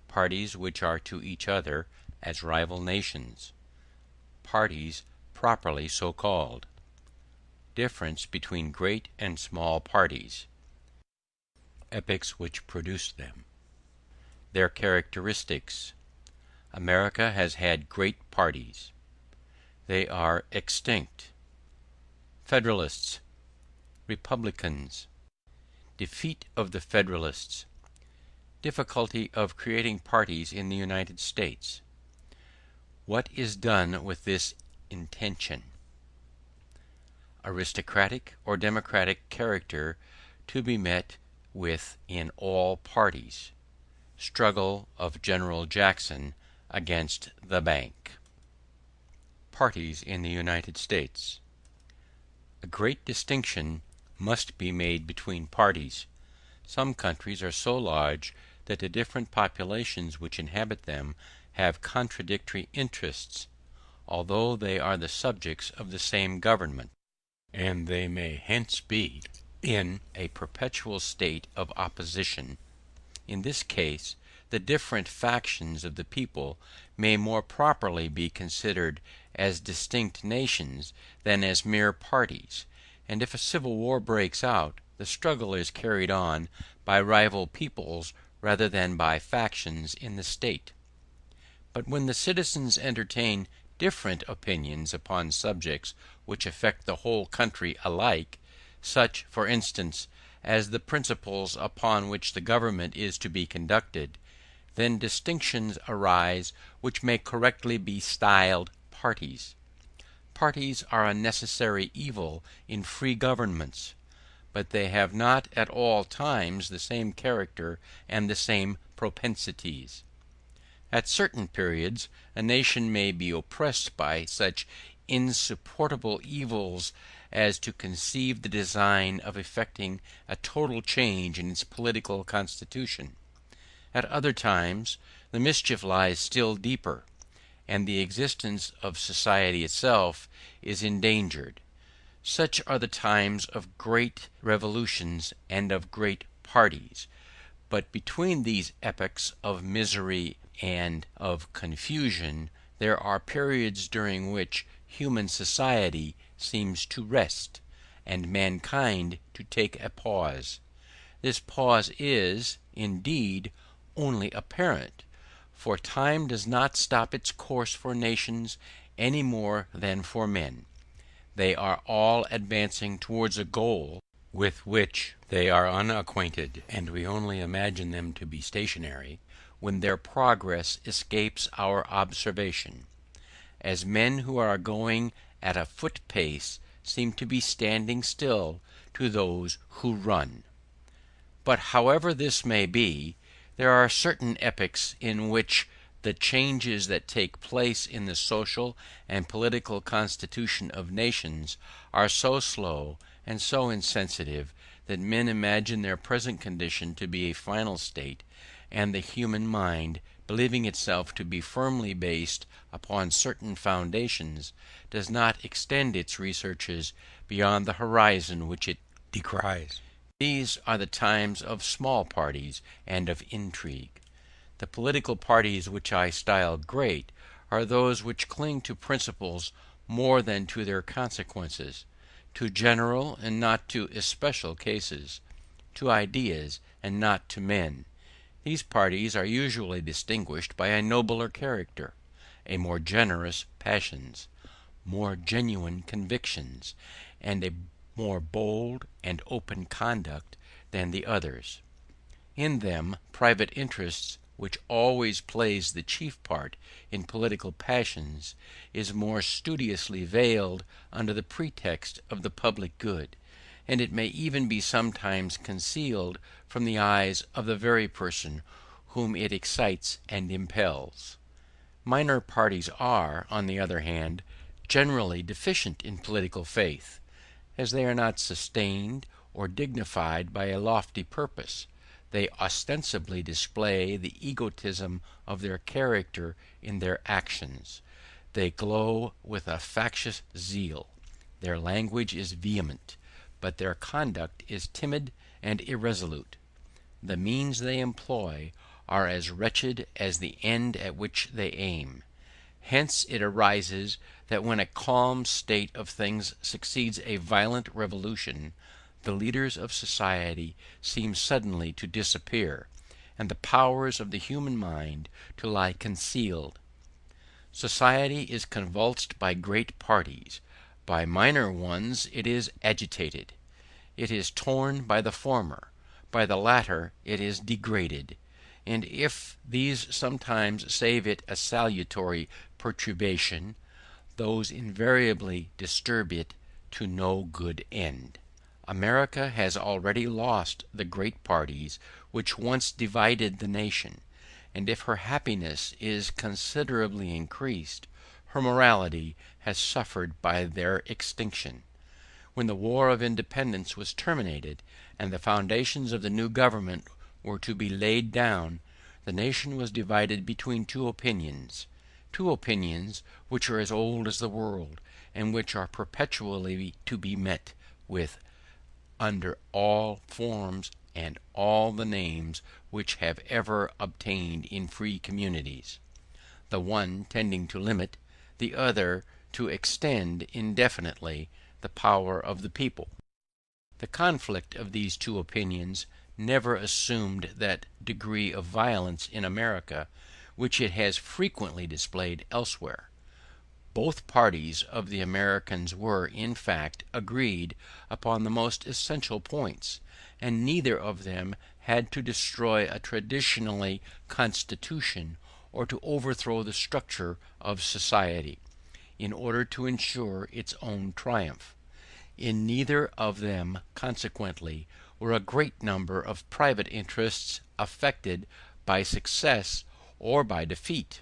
Speaker 2: Parties which are to each other as rival nations. Parties properly so called. Difference between great and small parties. Epochs which produced them. Their characteristics. America has had great parties. They are extinct. Federalists. Republicans. Defeat of the Federalists. Difficulty of creating parties in the United States. What is done with this intention? Aristocratic or democratic character to be met with in all parties. Struggle of General Jackson against the bank. Parties in the United States. A great distinction must be made between parties. Some countries are so large that the different populations which inhabit them have contradictory interests, although they are the subjects of the same government, and they may hence be in a perpetual state of opposition. In this case, the different factions of the people may more properly be considered as distinct nations than as mere parties, and if a civil war breaks out, the struggle is carried on by rival peoples rather than by factions in the state. But when the citizens entertain different opinions upon subjects which affect the whole country alike, such, for instance, as the principles upon which the government is to be conducted, then distinctions arise which may correctly be styled parties. Parties are a necessary evil in free governments, but they have not at all times the same character and the same propensities. At certain periods a nation may be oppressed by such insupportable evils as to conceive the design of effecting a total change in its political constitution. At other times the mischief lies still deeper, and the existence of society itself is endangered. Such are the times of great revolutions and of great parties. But between these epochs of misery and of confusion there are periods during which human society seems to rest, and mankind to take a pause. This pause is, indeed, only apparent, for time does not stop its course for nations any more than for men. They are all advancing towards a goal with which they are unacquainted, and we only imagine them to be stationary when their progress escapes our observation, as men who are going at a foot pace seem to be standing still to those who run. But however this may be, there are certain epochs in which the changes that take place in the social and political constitution of nations are so slow and so insensitive that men imagine their present condition to be a final state, and the human mind, believing itself to be firmly based upon certain foundations, does not extend its researches beyond the horizon which it descries. These are the times of small parties and of intrigue. The political parties which I style great are those which cling to principles more than to their consequences, to general and not to especial cases, to ideas and not to men. These parties are usually distinguished by a nobler character, a more generous passions, more genuine convictions, and a more bold and open conduct than the others. In them private interests, which always plays the chief part in political passions, is more studiously veiled under the pretext of the public good, and it may even be sometimes concealed from the eyes of the very person whom it excites and impels. Minor parties are, on the other hand, generally deficient in political faith, as they are not sustained or dignified by a lofty purpose. They ostensibly display the egotism of their character in their actions. They glow with a factious zeal. Their language is vehement, but their conduct is timid and irresolute. The means they employ are as wretched as the end at which they aim. Hence it arises that when a calm state of things succeeds a violent revolution, the leaders of society seem suddenly to disappear, and the powers of the human mind to lie concealed. Society is convulsed by great parties; by minor ones it is agitated. It is torn by the former; by the latter it is degraded; and if these sometimes save it a salutary perturbation, those invariably disturb it to no good end. America has already lost the great parties which once divided the nation, and if her happiness is considerably increased, her morality has suffered by their extinction. When the War of Independence was terminated, and the foundations of the new government were to be laid down, the nation was divided between two opinions which are as old as the world, and which are perpetually to be met with under all forms and all the names which have ever obtained in free communities; the one tending to limit, the other to extend indefinitely the power of the people. The conflict of these two opinions never assumed that degree of violence in America which it has frequently displayed elsewhere. Both parties of the Americans were, in fact, agreed upon the most essential points, and neither of them had to destroy a traditional constitution or to overthrow the structure of society, in order to ensure its own triumph. In neither of them, consequently, were a great number of private interests affected by success or by defeat;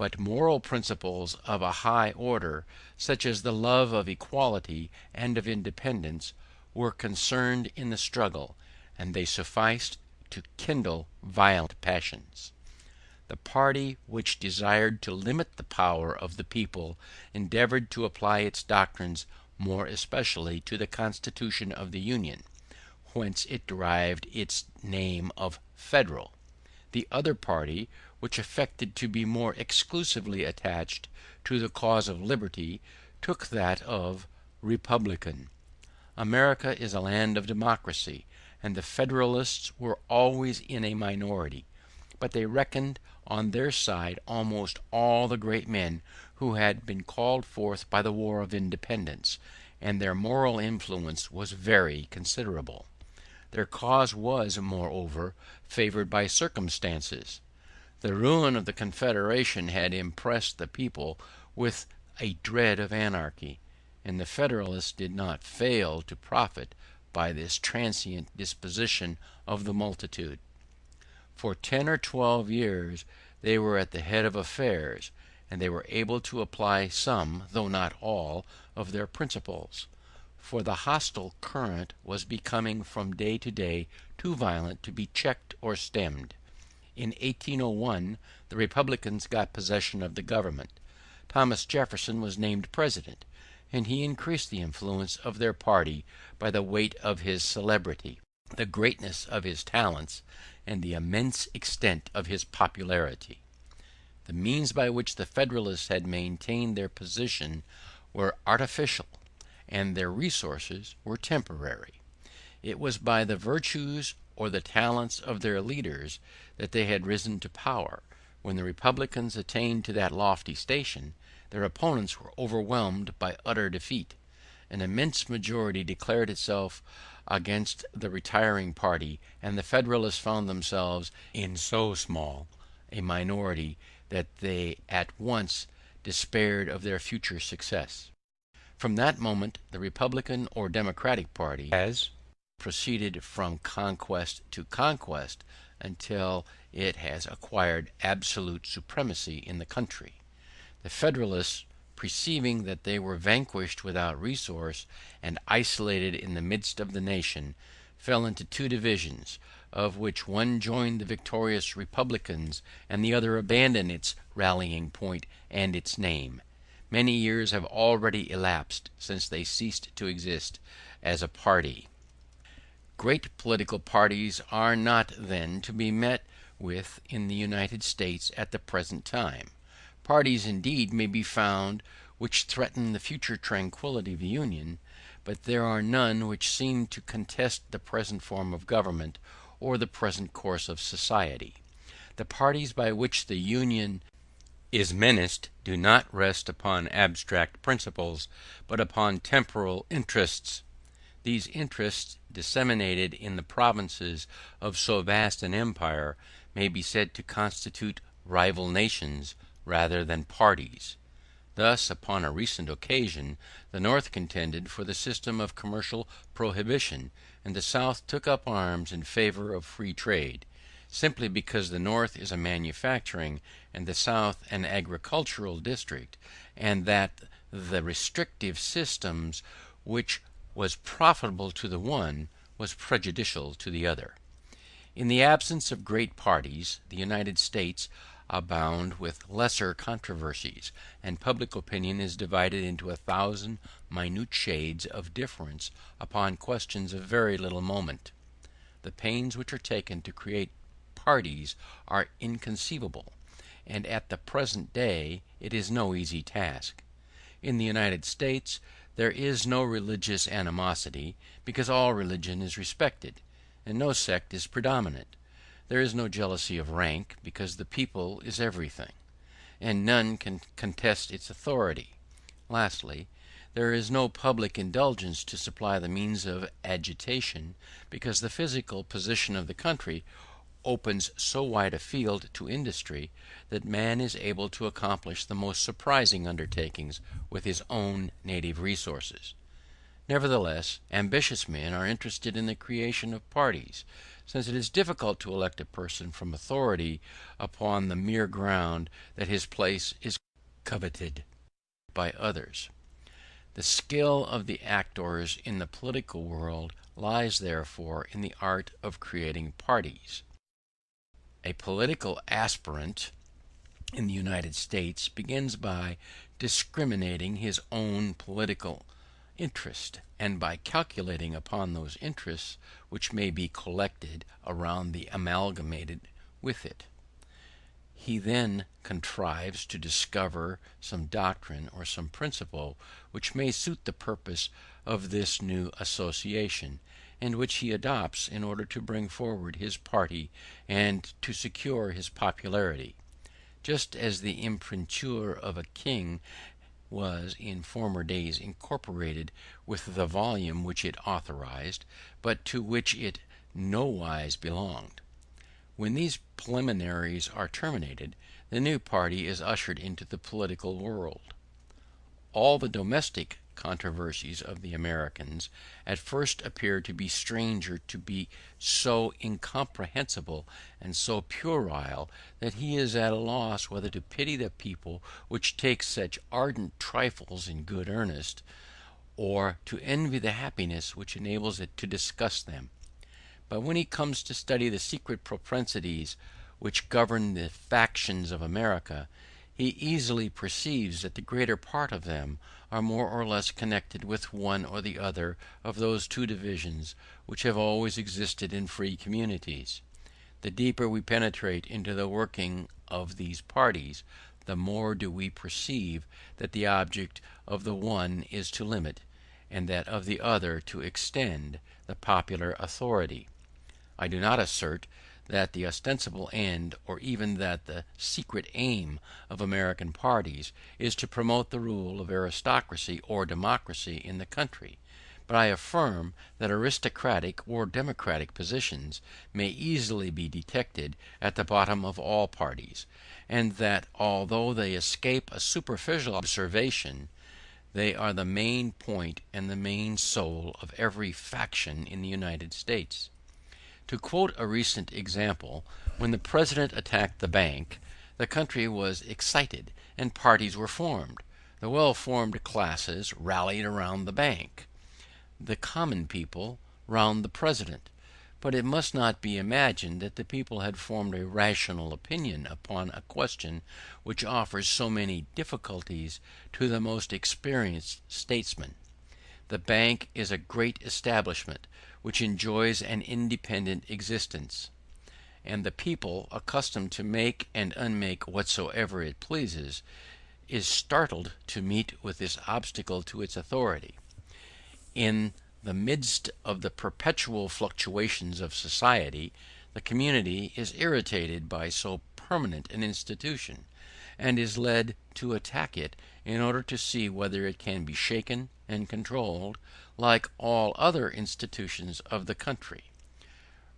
Speaker 2: but moral principles of a high order, such as the love of equality and of independence, were concerned in the struggle, and they sufficed to kindle violent passions. The party which desired to limit the power of the people endeavored to apply its doctrines more especially to the Constitution of the Union, whence it derived its name of Federal. The other party, which affected to be more exclusively attached to the cause of liberty, took that of Republican. America is a land of democracy, and the Federalists were always in a minority, but they reckoned on their side almost all the great men who had been called forth by the War of Independence, and their moral influence was very considerable. Their cause was, moreover, favored by circumstances. The ruin of the Confederation had impressed the people with a dread of anarchy, and the Federalists did not fail to profit by this transient disposition of the multitude. For 10 or 12 years they were at the head of affairs, and they were able to apply some, though not all, of their principles, for the hostile current was becoming from day to day too violent to be checked or stemmed. In 1801 the Republicans got possession of the government. Thomas Jefferson was named president, and he increased the influence of their party by the weight of his celebrity, the greatness of his talents, and the immense extent of his popularity. The means by which the Federalists had maintained their position were artificial, and their resources were temporary. It was by the virtues or the talents of their leaders that they had risen to power. When the Republicans attained to that lofty station, their opponents were overwhelmed by utter defeat. An immense majority declared itself against the retiring party, and the Federalists found themselves in so small a minority that they at once despaired of their future success. From that moment the Republican or Democratic party has proceeded from conquest to conquest until it has acquired absolute supremacy in the country. The Federalists, perceiving that they were vanquished without resource and isolated in the midst of the nation, fell into two divisions, of which one joined the victorious Republicans and the other abandoned its rallying point and its name. Many years have already elapsed since they ceased to exist as a party. Great political parties are not, then, to be met with in the United States at the present time. Parties, indeed, may be found which threaten the future tranquillity of the Union, but there are none which seem to contest the present form of government or the present course of society. The parties by which the Union is menaced do not rest upon abstract principles, but upon temporal interests. These interests, disseminated in the provinces of so vast an empire, may be said to constitute rival nations rather than parties. Thus, upon a recent occasion, the North contended for the system of commercial prohibition, and the South took up arms in favor of free trade, simply because the North is a manufacturing and the South an agricultural district, and that the restrictive systems which was profitable to the one was prejudicial to the other. In the absence of great parties, the United States abound with lesser controversies, and public opinion is divided into 1,000 minute shades of difference upon questions of very little moment. The pains which are taken to create parties are inconceivable, and at the present day it is no easy task. In the United States there is no religious animosity, because all religion is respected, and no sect is predominant. There is no jealousy of rank, because the people is everything, and none can contest its authority. Lastly, there is no public indulgence to supply the means of agitation, because the physical position of the country opens so wide a field to industry that man is able to accomplish the most surprising undertakings with his own native resources. Nevertheless, ambitious men are interested in the creation of parties, since it is difficult to elect a person from authority upon the mere ground that his place is coveted by others. The skill of the actors in the political world lies therefore in the art of creating parties. A political aspirant in the United States begins by discriminating his own political interest, and by calculating upon those interests which may be collected around the amalgamated with it. He then contrives to discover some doctrine or some principle which may suit the purpose of this new association, and which he adopts in order to bring forward his party and to secure his popularity. Just as the imprimatur of a king was in former days incorporated with the volume which it authorized, but to which it nowise belonged. When these preliminaries are terminated, the new party is ushered into the political world. All the domestic controversies of the Americans at first appear to be stranger, to be so incomprehensible and so puerile, that he is at a loss whether to pity the people which take such ardent trifles in good earnest, or to envy the happiness which enables it to discuss them. But when he comes to study the secret propensities which govern the factions of America, he easily perceives that the greater part of them are more or less connected with one or the other of those two divisions which have always existed in free communities. The deeper we penetrate into the working of these parties, the more do we perceive that the object of the one is to limit, and that of the other to extend, the popular authority. I do not assert that the ostensible end, or even that the secret aim, of American parties is to promote the rule of aristocracy or democracy in the country, but I affirm that aristocratic or democratic positions may easily be detected at the bottom of all parties, and that although they escape a superficial observation, they are the main point and the main soul of every faction in the United States. To quote a recent example, when the President attacked the bank, the country was excited and parties were formed. The well-formed classes rallied around the bank, the common people round the President. But it must not be imagined that the people had formed a rational opinion upon a question which offers so many difficulties to the most experienced statesmen. The bank is a great establishment which enjoys an independent existence, and the people, accustomed to make and unmake whatsoever it pleases, is startled to meet with this obstacle to its authority. In the midst of the perpetual fluctuations of society, the community is irritated by so permanent an institution, and is led to attack it in order to see whether it can be shaken and controlled like all other institutions of the country.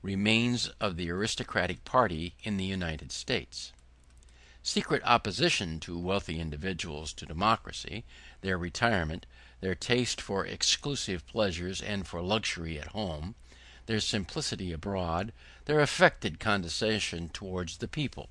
Speaker 2: Remains of the aristocratic party in the United States. Secret opposition to wealthy individuals to democracy, their retirement, their taste for exclusive pleasures and for luxury at home, their simplicity abroad, their affected condescension towards the people.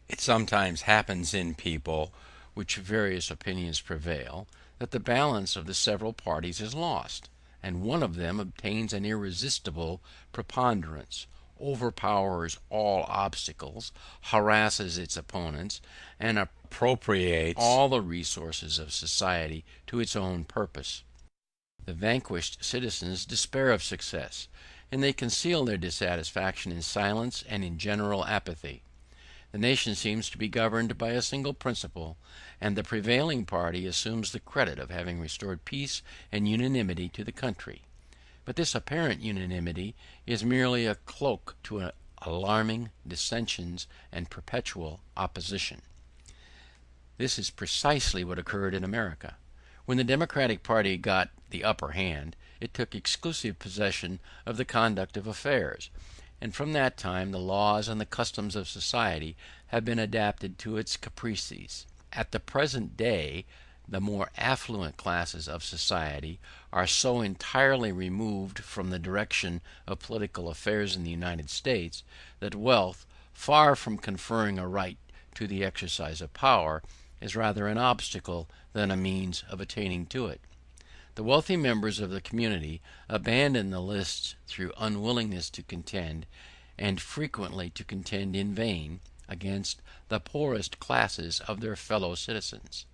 Speaker 2: It sometimes happens in people which various opinions prevail, that the balance of the several parties is lost, and one of them obtains an irresistible preponderance, overpowers all obstacles, harasses its opponents, and appropriates all the resources of society to its own purpose. The vanquished citizens despair of success, and they conceal their dissatisfaction in silence and in general apathy. The nation seems to be governed by a single principle, and the prevailing party assumes the credit of having restored peace and unanimity to the country. But this apparent unanimity is merely a cloak to alarming dissensions and perpetual opposition. This is precisely what occurred in America. When the Democratic party got the upper hand, it took exclusive possession of the conduct of affairs, and from that time the laws and the customs of society have been adapted to its caprices. At the present day, the more affluent classes of society are so entirely removed from the direction of political affairs in the United States, that wealth, far from conferring a right to the exercise of power, is rather an obstacle than a means of attaining to it. The wealthy members of the community abandon the lists through unwillingness to contend, and frequently to contend in vain, against the poorest classes of their fellow citizens.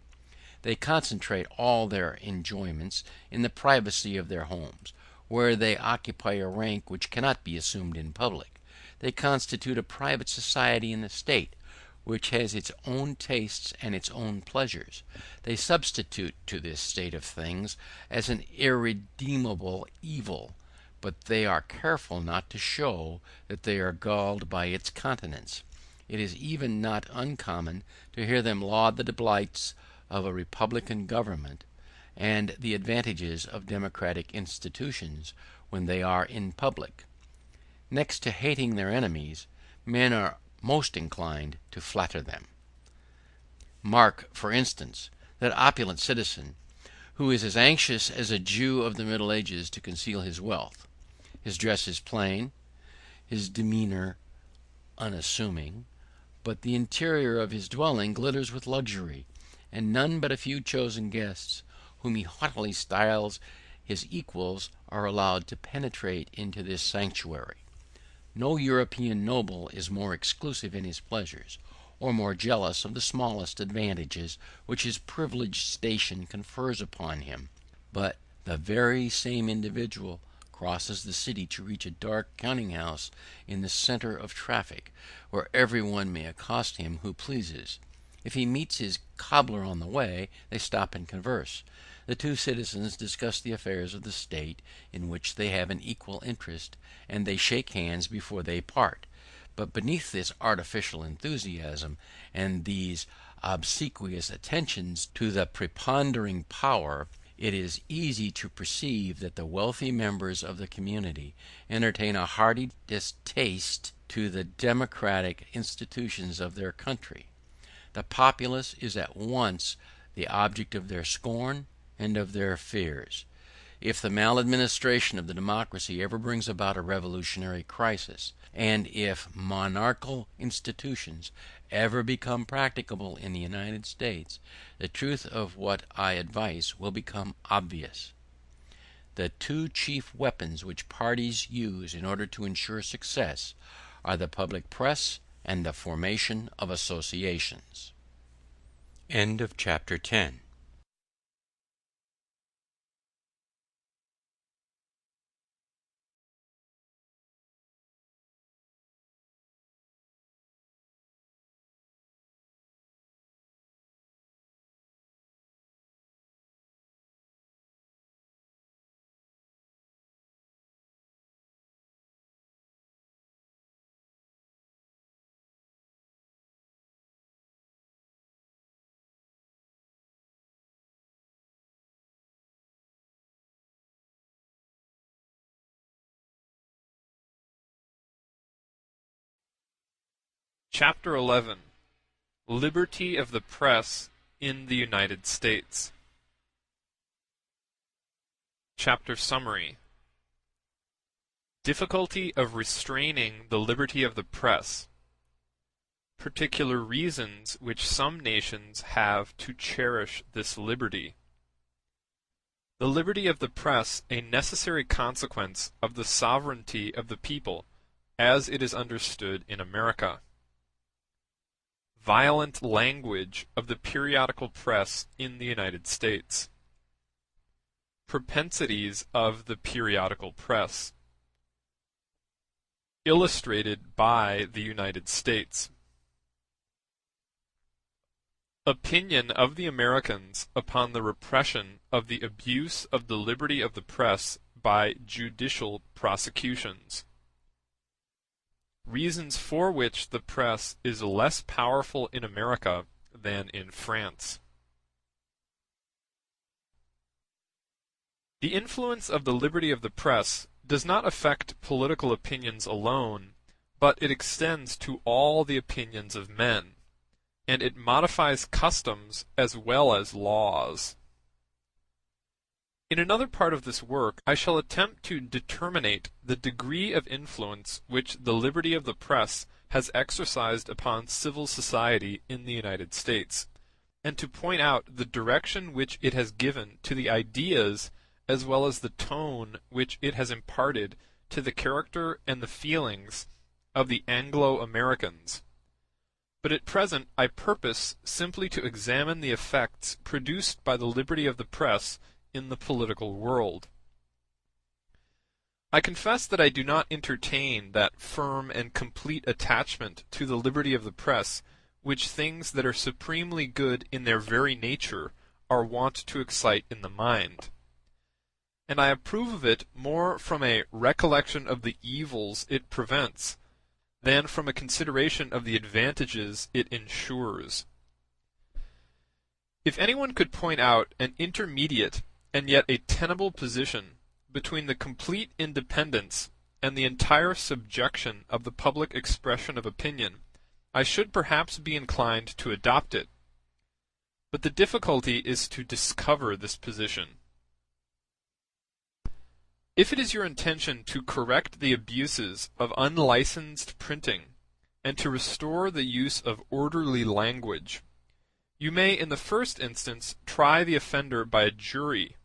Speaker 2: They concentrate all their enjoyments in the privacy of their homes, where they occupy a rank which cannot be assumed in public. They constitute a private society in the state, which has its own tastes and its own pleasures. They substitute to this state of things as an irredeemable evil, but they are careful not to show that they are galled by its continuance. It is even not uncommon to hear them laud the delights of a republican government and the advantages of democratic institutions when they are in public. Next to hating their enemies, men are most inclined to flatter them. Mark, for instance, that opulent citizen who is as anxious as a Jew of the Middle Ages to conceal his wealth. His dress is plain, his demeanor unassuming, but the interior of his dwelling glitters with luxury, and none but a few chosen guests, whom he haughtily styles his equals, are allowed to penetrate into this sanctuary. No European noble is more exclusive in his pleasures, or more jealous of the smallest advantages which his privileged station confers upon him. But the very same individual crosses the city to reach a dark counting-house in the centre of traffic, where every one may accost him who pleases. If he meets his cobbler on the way, they stop and converse. The two citizens discuss the affairs of the state in which they have an equal interest, and they shake hands before they part. But beneath this artificial enthusiasm and these obsequious attentions to the preponderating power, it is easy to perceive that the wealthy members of the community entertain a hearty distaste to the democratic institutions of their country. The populace is at once the object of their scorn and of their fears. If the maladministration of the democracy ever brings about a revolutionary crisis, and if monarchical institutions ever become practicable in the United States, the truth of what I advise will become obvious. The two chief weapons which parties use in order to ensure success are the public press and the formation of associations. End of chapter 10.
Speaker 3: Chapter 11. Liberty of the Press in the United States. Chapter Summary. Difficulty of restraining the liberty of the press. Particular reasons which some nations have to cherish this liberty. The liberty of the press a necessary consequence of the sovereignty of the people, as it is understood in America. Violent language of the periodical press in the United States. Propensities of the periodical press. Illustrated by the United States. Opinion of the Americans upon the repression of the abuse of the liberty of the press by judicial prosecutions. Reasons for which the press is less powerful in America than in France. The influence of the liberty of the press does not affect political opinions alone, but it extends to all the opinions of men, and it modifies customs as well as laws. In another part of this work I shall attempt to determinate the degree of influence which the liberty of the press has exercised upon civil society in the United States, and to point out the direction which it has given to the ideas as well as the tone which it has imparted to the character and the feelings of the Anglo-Americans, but at present I purpose simply to examine the effects produced by the liberty of the press in the political world. I confess that I do not entertain that firm and complete attachment to the liberty of the press which things that are supremely good in their very nature are wont to excite in the mind. And I approve of it more from a recollection of the evils it prevents than from a consideration of the advantages it ensures. If anyone could point out an intermediate and yet a tenable position between the complete independence and the entire subjection of the public expression of opinion, I should perhaps be inclined to adopt it. But the difficulty is to discover this position. If it is your intention to correct the abuses of unlicensed printing and to restore the use of orderly language, you may in the first instance try the offender by a jury.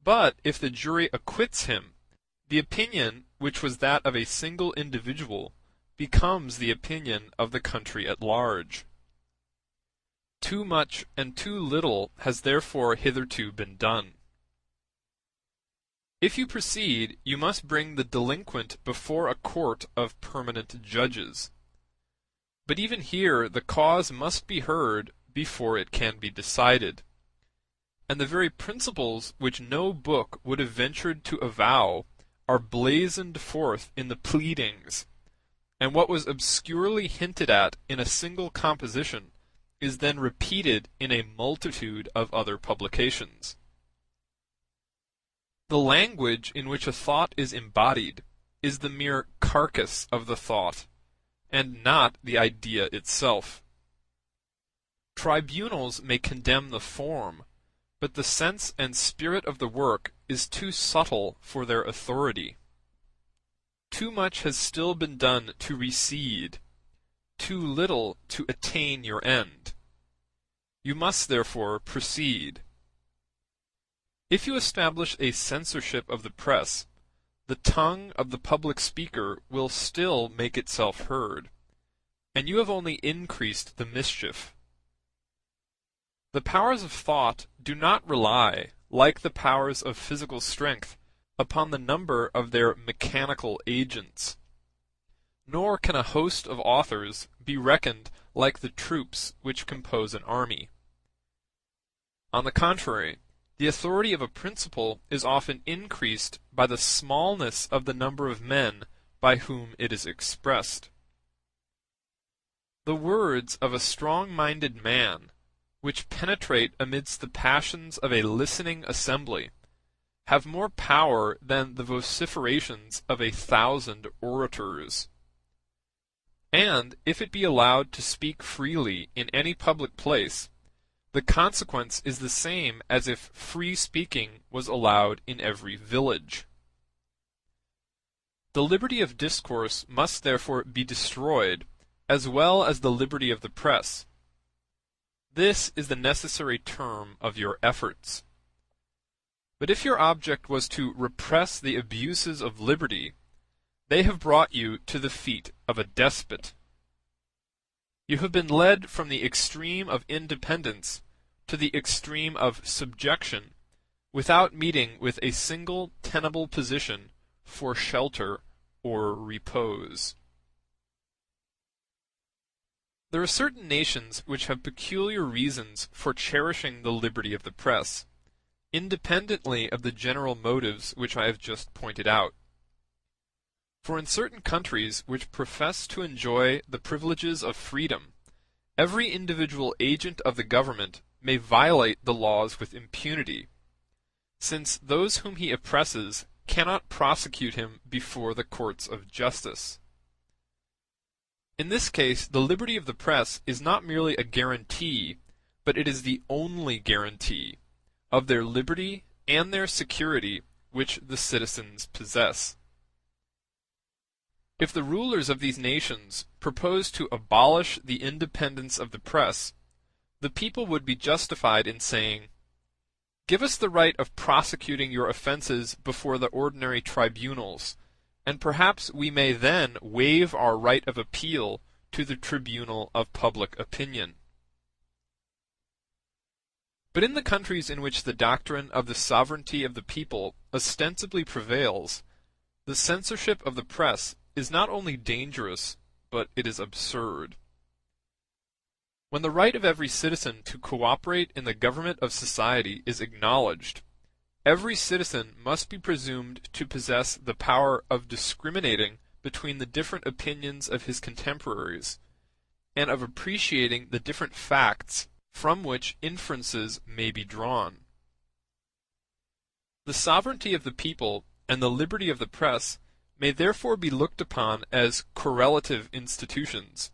Speaker 3: But if the jury acquits him, the opinion which was that of a single individual becomes the opinion of the country at large. Too much and too little has therefore hitherto been done. If you proceed, you must bring the delinquent before a court of permanent judges. But even here the cause must be heard before it can be decided. And the very principles which no book would have ventured to avow are blazoned forth in the pleadings, and what was obscurely hinted at in a single composition is then repeated in a multitude of other publications. The language in which a thought is embodied is the mere carcass of the thought, and not the idea itself. Tribunals may condemn the form, but the sense and spirit of the work is too subtle for their authority. Too much has still been done to recede, too little to attain your end. You must therefore proceed. If you establish a censorship of the press, the tongue of the public speaker will still make itself heard, and you have only increased the mischief. The powers of thought do not rely, like the powers of physical strength, upon the number of their mechanical agents. Nor can a host of authors be reckoned like the troops which compose an army. On the contrary, the authority of a principle is often increased by the smallness of the number of men by whom it is expressed. The words of a strong-minded man, which penetrate amidst the passions of a listening assembly, have more power than the vociferations of 1,000 orators. And if it be allowed to speak freely in any public place, the consequence is the same as if free speaking was allowed in every village. The liberty of discourse must therefore be destroyed, as well as the liberty of the press. This is the necessary term of your efforts. But if your object was to repress the abuses of liberty, they have brought you to the feet of a despot. You have been led from the extreme of independence to the extreme of subjection, without meeting with a single tenable position for shelter or repose. There are certain nations which have peculiar reasons for cherishing the liberty of the press, independently of the general motives which I have just pointed out. For in certain countries which profess to enjoy the privileges of freedom, every individual agent of the government may violate the laws with impunity, since those whom he oppresses cannot prosecute him before the courts of justice. In this case, the liberty of the press is not merely a guarantee, but it is the only guarantee of their liberty and their security which the citizens possess. If the rulers of these nations propose to abolish the independence of the press, the people would be justified in saying, "Give us the right of prosecuting your offenses before the ordinary tribunals, and perhaps we may then waive our right of appeal to the tribunal of public opinion. But in the countries in which the doctrine of the sovereignty of the people ostensibly prevails, the censorship of the press is not only dangerous, but it is absurd. When the right of every citizen to cooperate in the government of society is acknowledged, every citizen must be presumed to possess the power of discriminating between the different opinions of his contemporaries, and of appreciating the different facts from which inferences may be drawn. The sovereignty of the people and the liberty of the press may therefore be looked upon as correlative institutions,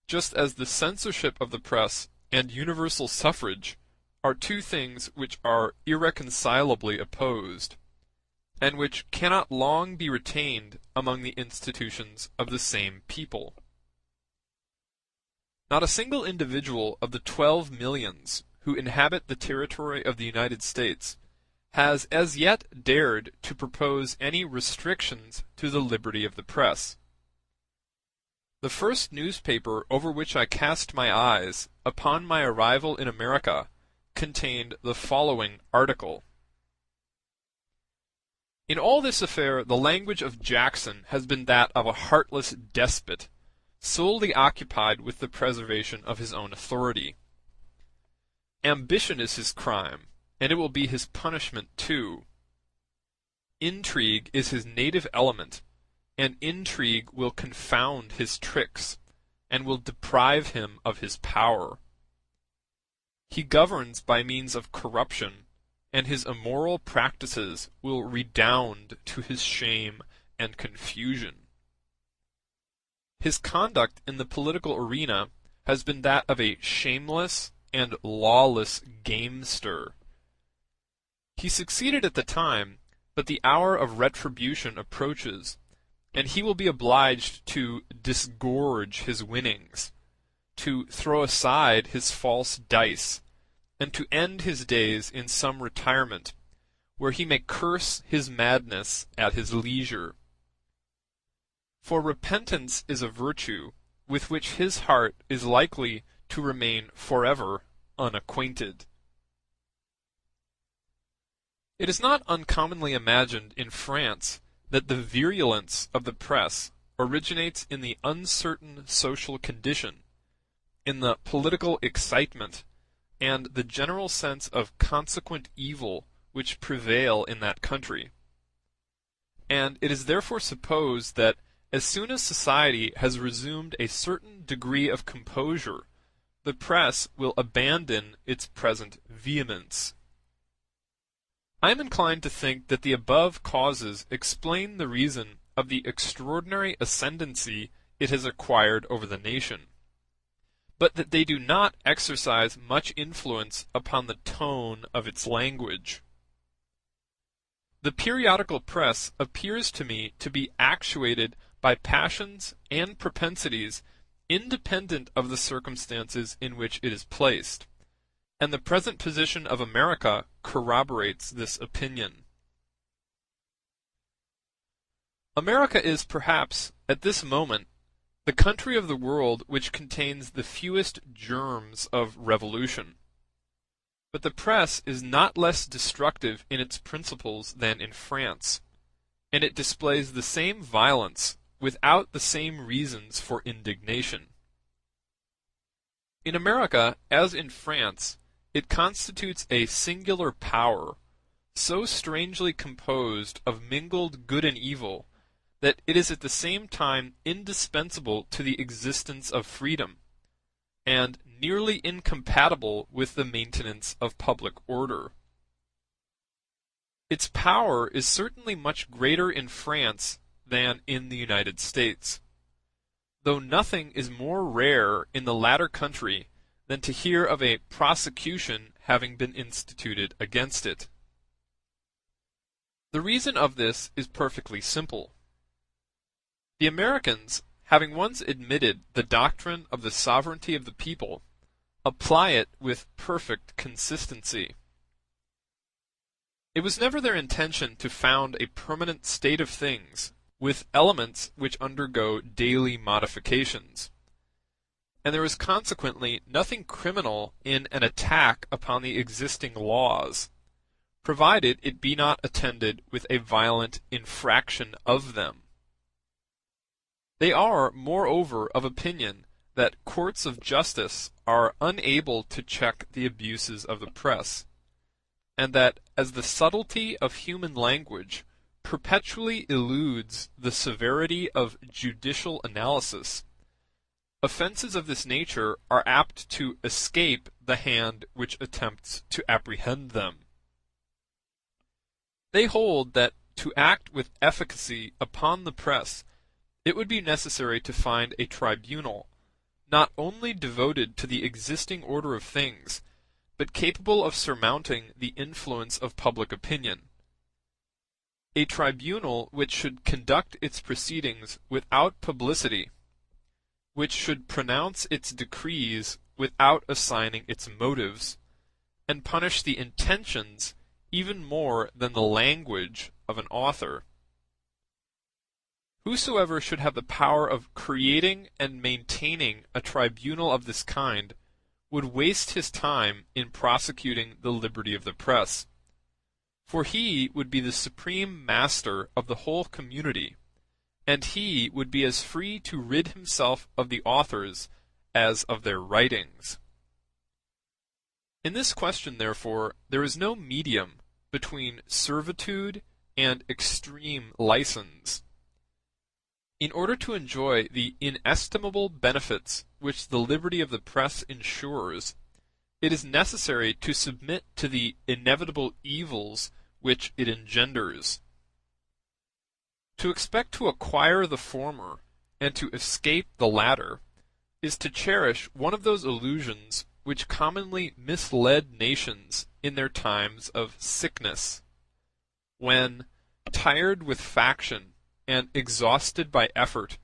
Speaker 3: just as the censorship of the press and universal suffrage are two things which are irreconcilably opposed, and which cannot long be retained among the institutions of the same people. Not a single individual of the 12 millions who inhabit the territory of the United States has as yet dared to propose any restrictions to the liberty of the press. The first newspaper over which I cast my eyes upon my arrival in America contained the following article: "In all this affair the language of Jackson has been that of a heartless despot, solely occupied with the preservation of his own authority. Ambition is his crime, and it will be his punishment too. Intrigue is his native element, and intrigue will confound his tricks, and will deprive him of his power. He governs by means of corruption, and his immoral practices will redound to his shame and confusion. His conduct in the political arena has been that of a shameless and lawless gamester. He succeeded at the time, but the hour of retribution approaches, and he will be obliged to disgorge his winnings, to throw aside his false dice, and to end his days in some retirement, where he may curse his madness at his leisure. For repentance is a virtue with which his heart is likely to remain forever unacquainted." It is not uncommonly imagined in France that the virulence of the press originates in the uncertain social condition, in the political excitement, and the general sense of consequent evil which prevail in that country. And it is therefore supposed that as soon as society has resumed a certain degree of composure, the press will abandon its present vehemence. I am inclined to think that the above causes explain the reason of the extraordinary ascendancy it has acquired over the nation, but that they do not exercise much influence upon the tone of its language. The periodical press appears to me to be actuated by passions and propensities independent of the circumstances in which it is placed, and the present position of America corroborates this opinion. America is perhaps, at this moment, the country of the world which contains the fewest germs of revolution. But the press is not less destructive in its principles than in France, and it displays the same violence without the same reasons for indignation. In America, as in France, it constitutes a singular power, so strangely composed of mingled good and evil, that it is at the same time indispensable to the existence of freedom, and nearly incompatible with the maintenance of public order. Its power is certainly much greater in France than in the United States, though nothing is more rare in the latter country than to hear of a prosecution having been instituted against it. The reason of this is perfectly simple. The Americans, having once admitted the doctrine of the sovereignty of the people, apply it with perfect consistency. It was never their intention to found a permanent state of things with elements which undergo daily modifications, and there is consequently nothing criminal in an attack upon the existing laws, provided it be not attended with a violent infraction of them. They are, moreover, of opinion that courts of justice are unable to check the abuses of the press, and that as the subtlety of human language perpetually eludes the severity of judicial analysis, offenses of this nature are apt to escape the hand which attempts to apprehend them. They hold that to act with efficacy upon the press, it would be necessary to find a tribunal, not only devoted to the existing order of things, but capable of surmounting the influence of public opinion. A tribunal which should conduct its proceedings without publicity, which should pronounce its decrees without assigning its motives, and punish the intentions even more than the language of an author. Whosoever should have the power of creating and maintaining a tribunal of this kind would waste his time in prosecuting the liberty of the press, for he would be the supreme master of the whole community, and he would be as free to rid himself of the authors as of their writings. In this question, therefore, there is no medium between servitude and extreme license. In order to enjoy the inestimable benefits which the liberty of the press ensures, it is necessary to submit to the inevitable evils which it engenders. To expect to acquire the former and to escape the latter is to cherish one of those illusions which commonly misled nations in their times of sickness, when, tired with faction and exhausted by effort,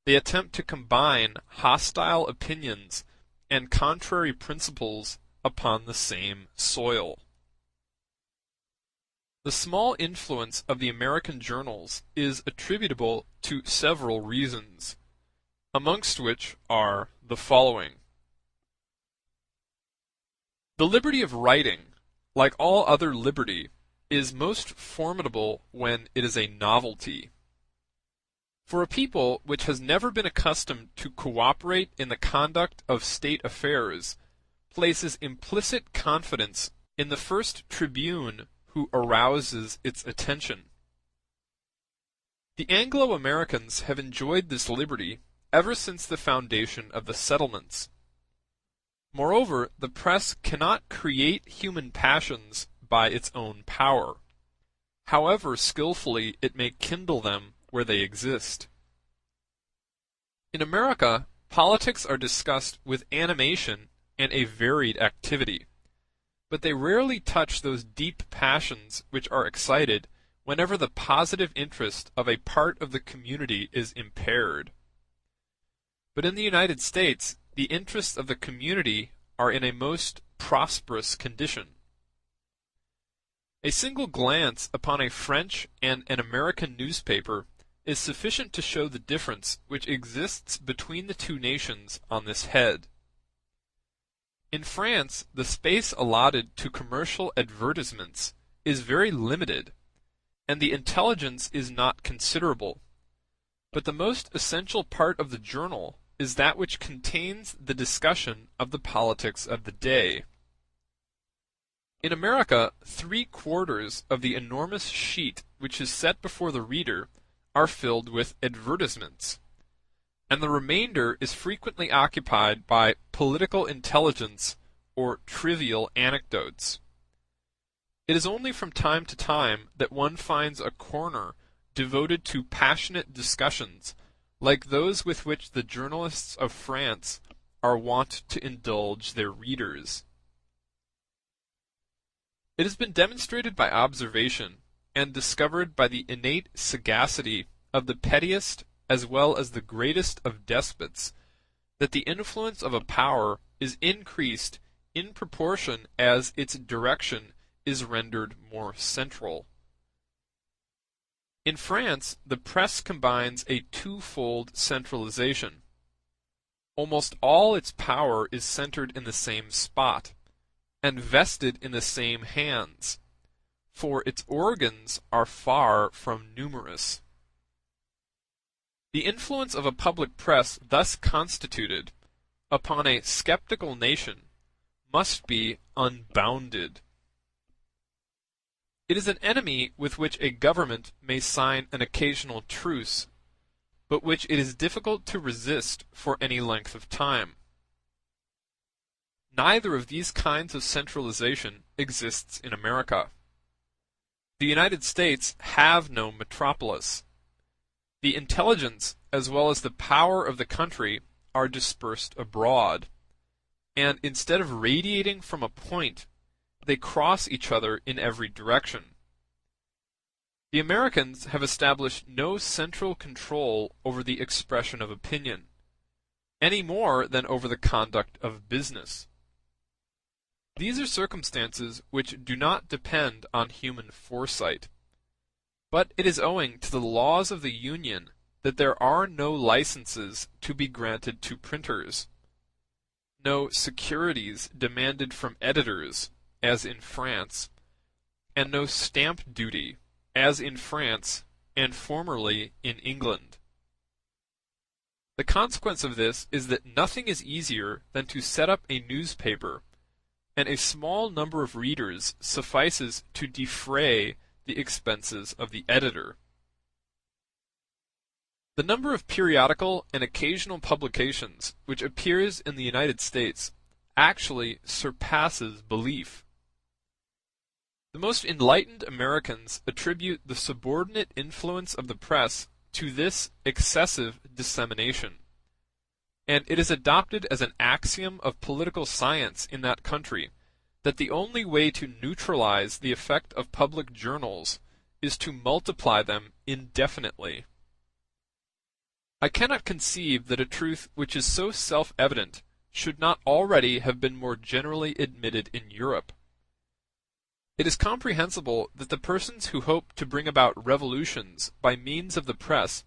Speaker 3: they attempt to combine hostile opinions and contrary principles upon the same soil. The small influence of the American journals is attributable to several reasons, amongst which are the following. The liberty of writing, like all other liberty, is most formidable when it is a novelty. For a people which has never been accustomed to cooperate in the conduct of state affairs places implicit confidence in the first tribune who arouses its attention. The Anglo-Americans have enjoyed this liberty ever since the foundation of the settlements. Moreover, the press cannot create human passions by its own power, however skillfully it may kindle them where they exist. In America, politics are discussed with animation and a varied activity, but they rarely touch those deep passions which are excited whenever the positive interest of a part of the community is impaired. But in the United States, the interests of the community are in a most prosperous condition. A single glance upon a French and an American newspaper is sufficient to show the difference which exists between the two nations on this head. In France, the space allotted to commercial advertisements is very limited, and the intelligence is not considerable, but the most essential part of the journal is that which contains the discussion of the politics of the day. In America, 3/4 of the enormous sheet which is set before the reader are filled with advertisements, and the remainder is frequently occupied by political intelligence or trivial anecdotes. It is only from time to time that one finds a corner devoted to passionate discussions like those with which the journalists of France are wont to indulge their readers. It has been demonstrated by observation and discovered by the innate sagacity of the pettiest as well as the greatest of despots that the influence of a power is increased in proportion as its direction is rendered more central. In France, the press combines a twofold centralization. almost all its power is centered in the same spot, and vested in the same hands, for its organs are far from numerous. The influence of a public press thus constituted upon a skeptical nation must be unbounded. It is an enemy with which a government may sign an occasional truce, but which it is difficult to resist for any length of time. Neither of these kinds of centralization exists in America. The United States have no metropolis. The intelligence as well as the power of the country are dispersed abroad, and instead of radiating from a point, they cross each other in every direction. The Americans have established no central control over the expression of opinion, any more than over the conduct of business. These are circumstances which do not depend on human foresight, but it is owing to the laws of the Union that there are no licenses to be granted to printers, no securities demanded from editors, as in France, and no stamp duty, as in France and formerly in England. The consequence of this is that nothing is easier than to set up a newspaper, and a small number of readers suffices to defray the expenses of the editor. The number of periodical and occasional publications which appears in the United States actually surpasses belief. The most enlightened Americans attribute the subordinate influence of the press to this excessive dissemination, and it is adopted as an axiom of political science in that country that the only way to neutralize the effect of public journals is to multiply them indefinitely. I cannot conceive that a truth which is so self-evident should not already have been more generally admitted in Europe. It is comprehensible that the persons who hope to bring about revolutions by means of the press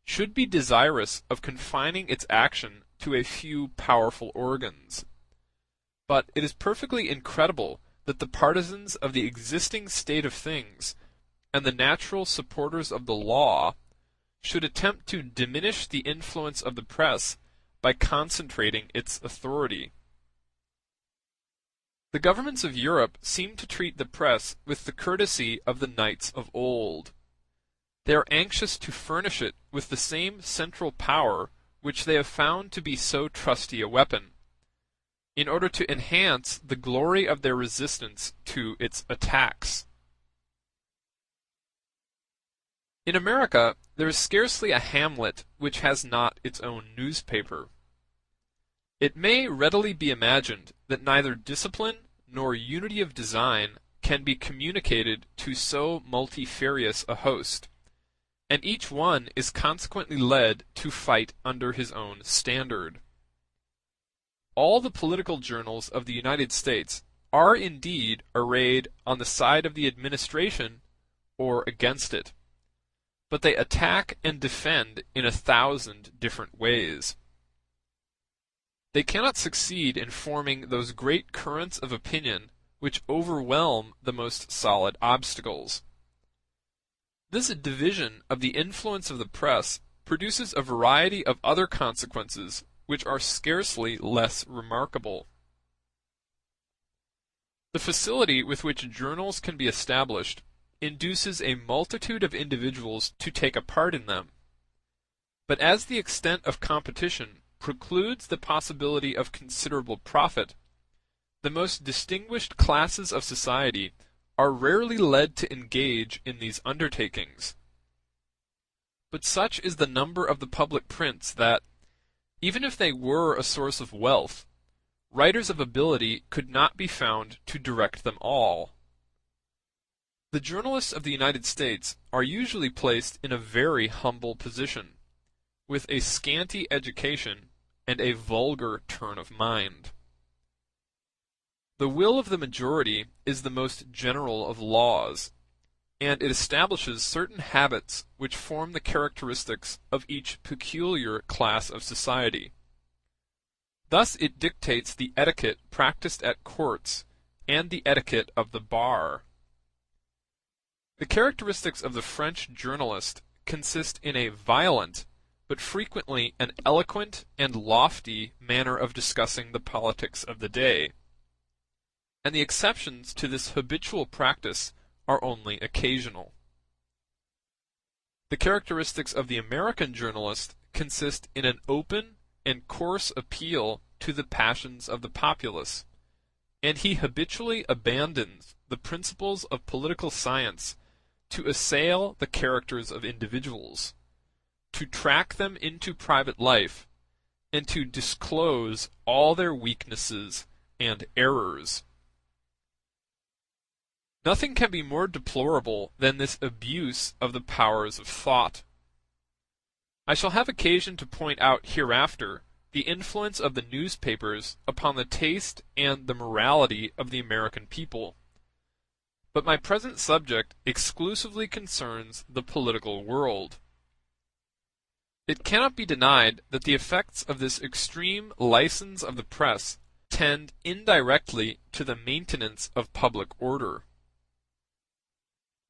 Speaker 3: should be desirous of confining its action to a few powerful organs. But it is perfectly incredible that the partisans of the existing state of things and the natural supporters of the law should attempt to diminish the influence of the press by concentrating its authority. The governments of Europe seem to treat the press with the courtesy of the knights of old. They are anxious to furnish it with the same central power which they have found to be so trusty a weapon, in order to enhance the glory of their resistance to its attacks. In America, there is scarcely a hamlet which has not its own newspaper. It may readily be imagined that neither discipline nor unity of design can be communicated to so multifarious a host, and each one is consequently led to fight under his own standard. All the political journals of the United States are indeed arrayed on the side of the administration or against it, but they attack and defend in 1,000 different ways. They cannot succeed in forming those great currents of opinion which overwhelm the most solid obstacles. This division of the influence of the press produces a variety of other consequences which are scarcely less remarkable. The facility with which journals can be established induces a multitude of individuals to take a part in them, but as the extent of competition precludes the possibility of considerable profit, the most distinguished classes of society are rarely led to engage in these undertakings. But such is the number of the public prints that, even if they were a source of wealth, writers of ability could not be found to direct them all. The journalists of the United States are usually placed in a very humble position, with a scanty education and a vulgar turn of mind. The will of the majority is the most general of laws, and it establishes certain habits which form the characteristics of each peculiar class of society. Thus it dictates the etiquette practiced at courts and the etiquette of the bar. The characteristics of the French journalist consist in a violent, but frequently an eloquent and lofty manner of discussing the politics of the day, and the exceptions to this habitual practice are only occasional. The characteristics of the American journalist consist in an open and coarse appeal to the passions of the populace, and he habitually abandons the principles of political science to assail the characters of individuals, to track them into private life, and to disclose all their weaknesses and errors. Nothing can be more deplorable than this abuse of the powers of thought. I shall have occasion to point out hereafter the influence of the newspapers upon the taste and the morality of the American people, but my present subject exclusively concerns the political world. It cannot be denied that the effects of this extreme license of the press tend indirectly to the maintenance of public order.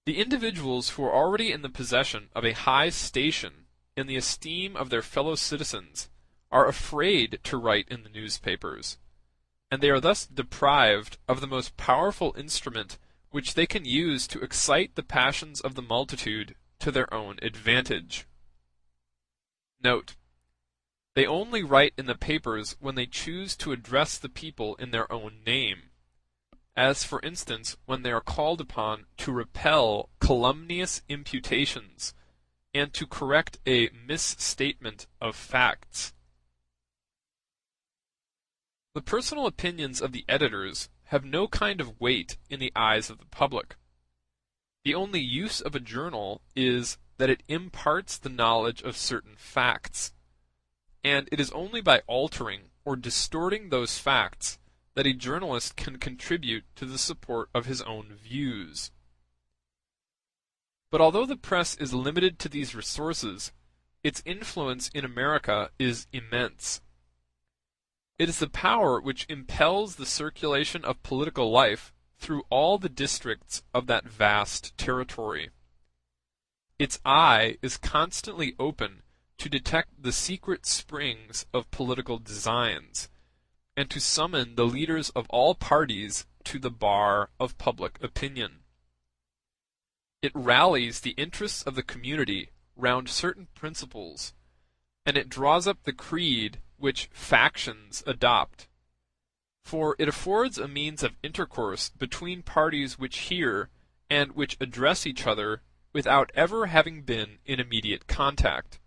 Speaker 3: The individuals who are already in the possession of a high station in the esteem of their fellow citizens are afraid to write in the newspapers, and they are thus deprived of the most powerful instrument which they can use to excite the passions of the multitude to their own advantage. Note: they only write in the papers when they choose to address the people in their own name, as for instance when they are called upon to repel calumnious imputations and to correct a misstatement of facts. The personal opinions of the editors have no kind of weight in the eyes of the public. The only use of a journal is that it imparts the knowledge of certain facts, and it is only by altering or distorting those facts that a journalist can contribute to the support of his own views. But although the press is limited to these resources, its influence in America is immense. It is the power which impels the circulation of political life through all the districts of that vast territory. Its eye is constantly open to detect the secret springs of political designs, and to summon the leaders of all parties to the bar of public opinion. It rallies the interests of the community round certain principles, and it draws up the creed which factions adopt, for it affords a means of intercourse between parties which hear and which address each other without ever having been in immediate contact.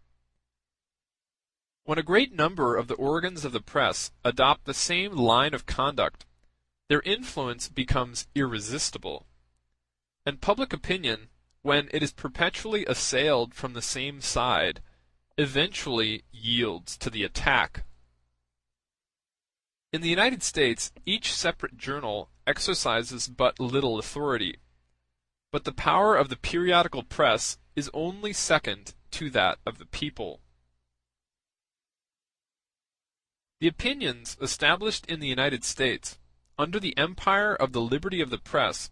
Speaker 3: When a great number of the organs of the press adopt the same line of conduct, their influence becomes irresistible, and public opinion, when it is perpetually assailed from the same side, eventually yields to the attack. In the United States, each separate journal exercises but little authority, but the power of the periodical press is only second to that of the people. The opinions established in the United States under the empire of the liberty of the press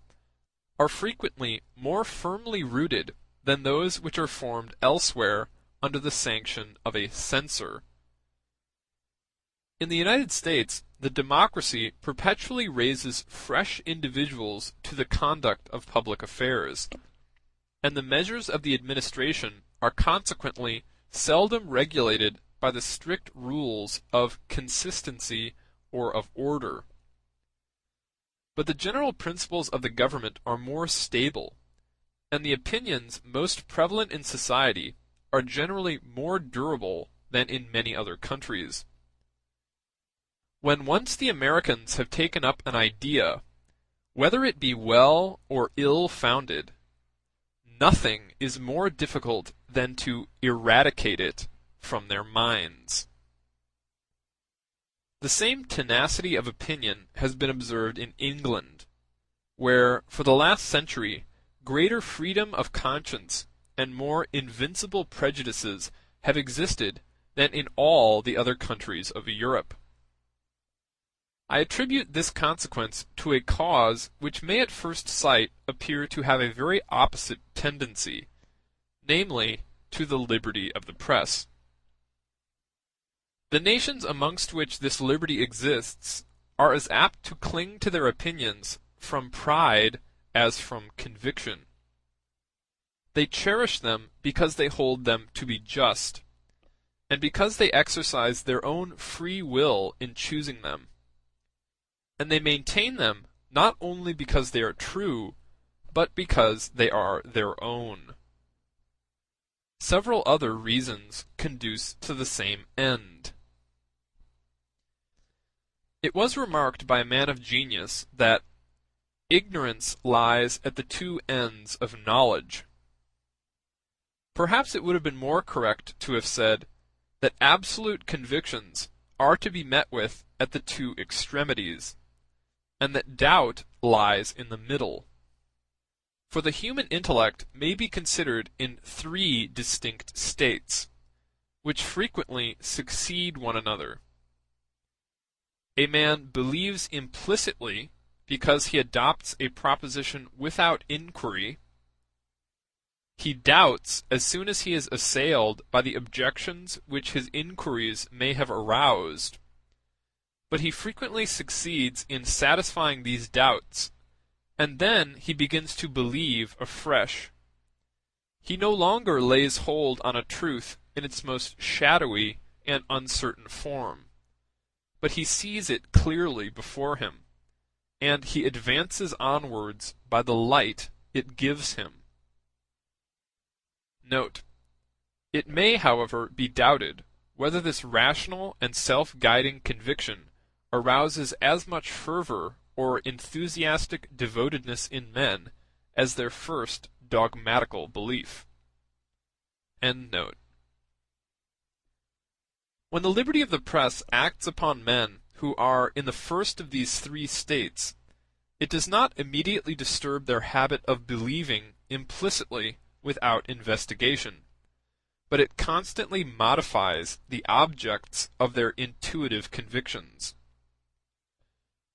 Speaker 3: are frequently more firmly rooted than those which are formed elsewhere under the sanction of a censor. In the United States, the democracy perpetually raises fresh individuals to the conduct of public affairs, and the measures of the administration are consequently seldom regulated by the strict rules of consistency or of order. But the general principles of the government are more stable, and the opinions most prevalent in society are generally more durable than in many other countries. When once the Americans have taken up an idea, whether it be well or ill-founded, nothing is more difficult than to eradicate it from their minds. The same tenacity of opinion has been observed in England, where, for the last century, greater freedom of conscience and more invincible prejudices have existed than in all the other countries of Europe. I attribute this consequence to a cause which may at first sight appear to have a very opposite tendency, namely, to the liberty of the press. The nations amongst which this liberty exists are as apt to cling to their opinions from pride as from conviction. They cherish them because they hold them to be just, and because they exercise their own free will in choosing them. And they maintain them not only because they are true, but because they are their own. Several other reasons conduce to the same end. It was remarked by a man of genius that ignorance lies at the two ends of knowledge. Perhaps it would have been more correct to have said that absolute convictions are to be met with at the two extremities, and that doubt lies in the middle. For the human intellect may be considered in three distinct states, which frequently succeed one another. A man believes implicitly because he adopts a proposition without inquiry. He doubts as soon as he is assailed by the objections which his inquiries may have aroused, but he frequently succeeds in satisfying these doubts, and then he begins to believe afresh. He no longer lays hold on a truth in its most shadowy and uncertain form, but he sees it clearly before him, and he advances onwards by the light it gives him. Note: it may, however, be doubted whether this rational and self-guiding conviction arouses as much fervor or enthusiastic devotedness in men as their first dogmatical belief. End note. When the liberty of the press acts upon men who are in the first of these three states, it does not immediately disturb their habit of believing implicitly without investigation, but it constantly modifies the objects of their intuitive convictions.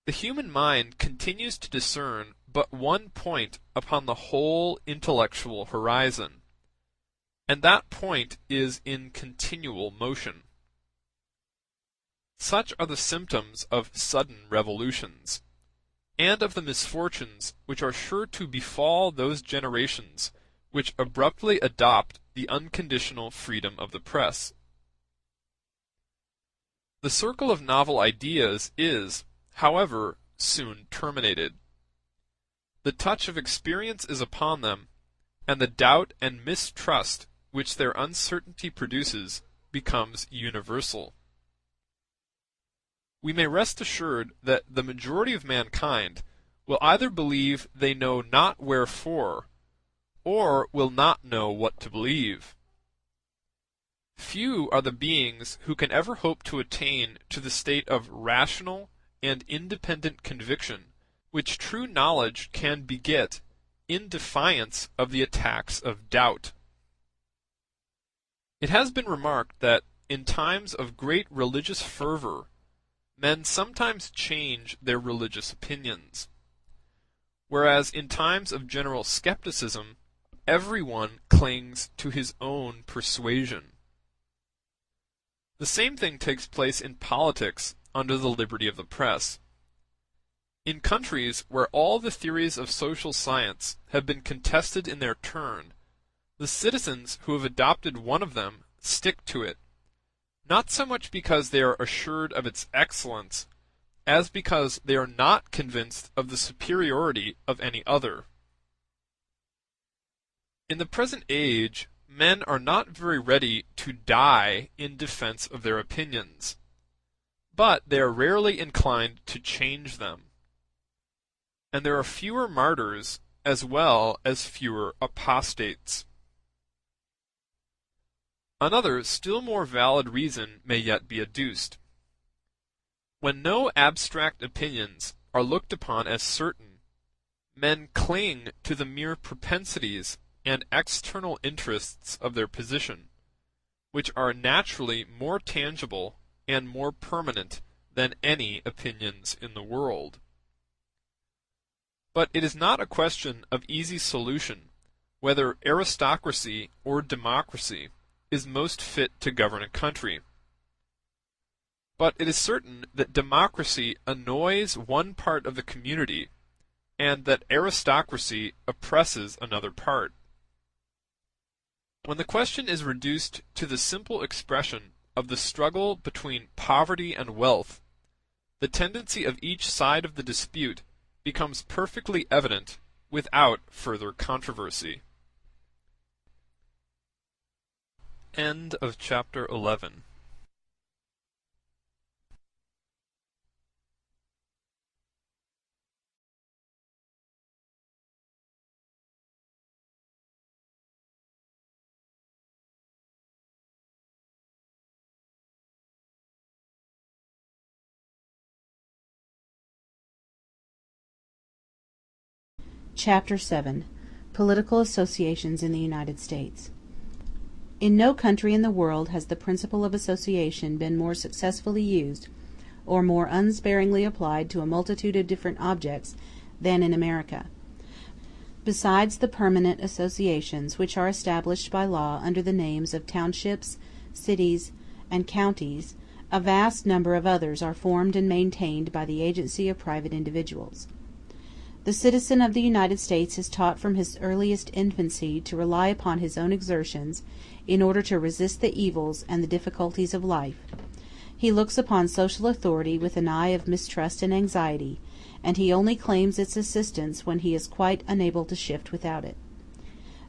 Speaker 3: The human mind continues to discern but one point upon the whole intellectual horizon, and that point is in continual motion. Such are the symptoms of sudden revolutions, and of the misfortunes which are sure to befall those generations which abruptly adopt the unconditional freedom of the press. The circle of novel ideas is, however, soon terminated. The touch of experience is upon them, and the doubt and mistrust which their uncertainty produces becomes universal. We may rest assured that the majority of mankind will either believe they know not wherefore, or will not know what to believe. Few are the beings who can ever hope to attain to the state of rational and independent conviction which true knowledge can beget in defiance of the attacks of doubt. It has been remarked that in times of great religious fervor, men sometimes change their religious opinions, whereas in times of general skepticism, everyone clings to his own persuasion. The same thing takes place in politics under the liberty of the press. In countries where all the theories of social science have been contested in their turn, the citizens who have adopted one of them stick to it, not so much because they are assured of its excellence, as because they are not convinced of the superiority of any other. In the present age, men are not very ready to die in defense of their opinions, but they are rarely inclined to change them, and there are fewer martyrs as well as fewer apostates. Another still more valid reason may yet be adduced. When no abstract opinions are looked upon as certain, men cling to the mere propensities and external interests of their position, which are naturally more tangible and more permanent than any opinions in the world. But it is not a question of easy solution whether aristocracy or democracy is most fit to govern a country. But it is certain that democracy annoys one part of the community, and that aristocracy oppresses another part. When the question is reduced to the simple expression of the struggle between poverty and wealth, the tendency of each side of the dispute becomes perfectly evident without further controversy. End of chapter 11.
Speaker 4: Chapter 7. Political Associations in the United States. In no country in the world has the principle of association been more successfully used, or more unsparingly applied to a multitude of different objects, than in America. Besides the permanent associations which are established by law under the names of townships, cities, and counties, a vast number of others are formed and maintained by the agency of private individuals. The citizen of the United States is taught from his earliest infancy to rely upon his own exertions in order to resist the evils and the difficulties of life. He looks upon social authority with an eye of mistrust and anxiety, and he only claims its assistance when he is quite unable to shift without it.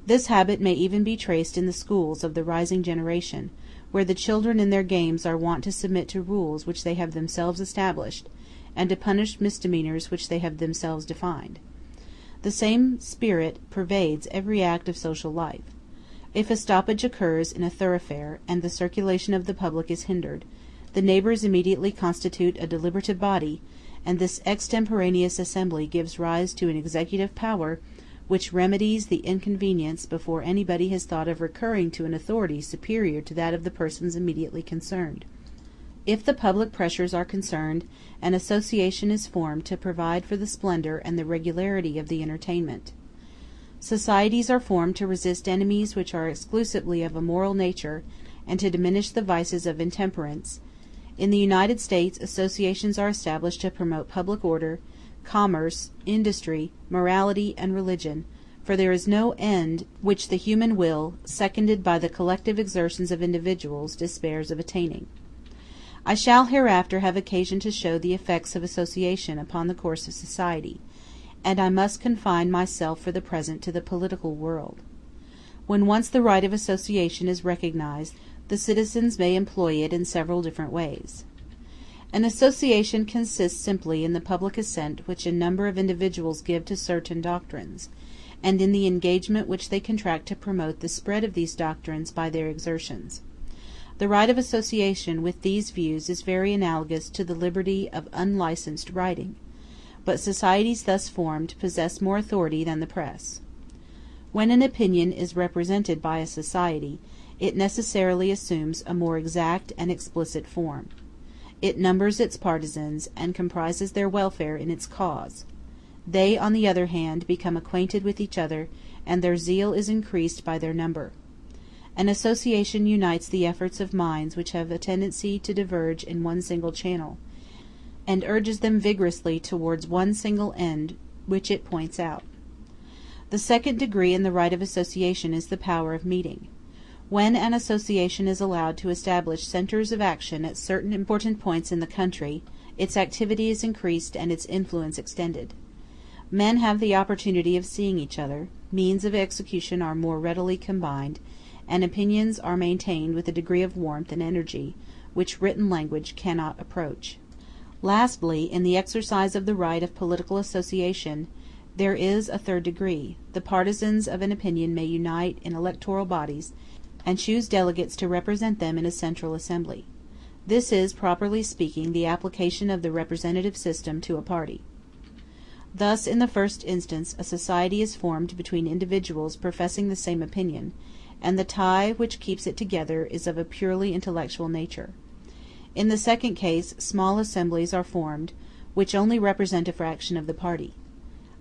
Speaker 4: This habit may even be traced in the schools of the rising generation, where the children in their games are wont to submit to rules which they have themselves established, and to punish misdemeanors which they have themselves defined. The same spirit pervades every act of social life. If a stoppage occurs in a thoroughfare, and the circulation of the public is hindered, the neighbors immediately constitute a deliberative body, and this extemporaneous assembly gives rise to an executive power which remedies the inconvenience before anybody has thought of recurring to an authority superior to that of the persons immediately concerned. If the public pressures are concerned, an association is formed to provide for the splendor and the regularity of the entertainment. Societies are formed to resist enemies which are exclusively of a moral nature, and to diminish the vices of intemperance. In the United States, associations are established to promote public order, commerce, industry, morality, and religion, for there is no end which the human will, seconded by the collective exertions of individuals, despairs of attaining. I shall hereafter have occasion to show the effects of association upon the course of society, and I must confine myself for the present to the political world. When once the right of association is recognized, the citizens may employ it in several different ways. An association consists simply in the public assent which a number of individuals give to certain doctrines, and in the engagement which they contract to promote the spread of these doctrines by their exertions. The right of association with these views is very analogous to the liberty of unlicensed writing, but societies thus formed possess more authority than the press. When an opinion is represented by a society, it necessarily assumes a more exact and explicit form. It numbers its partisans, and comprises their welfare in its cause. They, on the other hand, become acquainted with each other, and their zeal is increased by their number. An association unites the efforts of minds which have a tendency to diverge in one single channel, and urges them vigorously towards one single end which it points out. The second degree in the right of association is the power of meeting. When an association is allowed to establish centers of action at certain important points in the country, its activity is increased and its influence extended. Men have the opportunity of seeing each other, means of execution are more readily combined, and opinions are maintained with a degree of warmth and energy which written language cannot approach. Lastly, in the exercise of the right of political association, there is a third degree. The partisans of an opinion may unite in electoral bodies, and choose delegates to represent them in a central assembly. This is, properly speaking, the application of the representative system to a party. Thus, in the first instance, a society is formed between individuals professing the same opinion, and the tie which keeps it together is of a purely intellectual nature. In the second case, small assemblies are formed, which only represent a fraction of the party.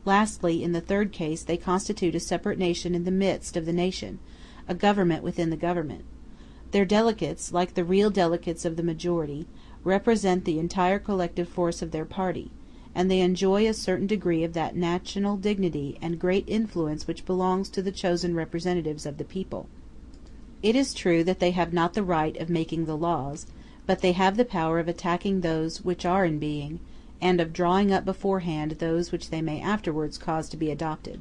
Speaker 4: Lastly, in the third case, they constitute a separate nation in the midst of the nation, a government within the government. Their delegates, like the real delegates of the majority, represent the entire collective force of their party, and they enjoy a certain degree of that national dignity and great influence which belongs to the chosen representatives of the people. It is true that they have not the right of making the laws, but they have the power of attacking those which are in being, and of drawing up beforehand those which they may afterwards cause to be adopted.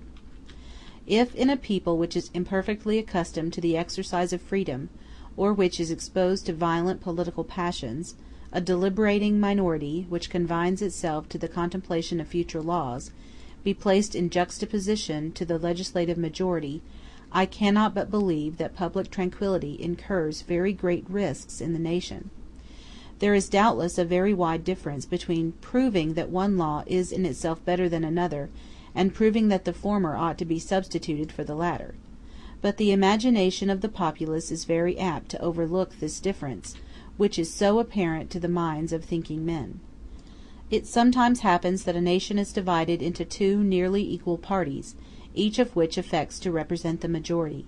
Speaker 4: If in a people which is imperfectly accustomed to the exercise of freedom, or which is exposed to violent political passions, a deliberating minority, which confines itself to the contemplation of future laws, be placed in juxtaposition to the legislative majority, I cannot but believe that public tranquillity incurs very great risks in the nation. There is doubtless a very wide difference between proving that one law is in itself better than another, and proving that the former ought to be substituted for the latter. But the imagination of the populace is very apt to overlook this difference, which is so apparent to the minds of thinking men. It sometimes happens that a nation is divided into two nearly equal parties, each of which affects to represent the majority.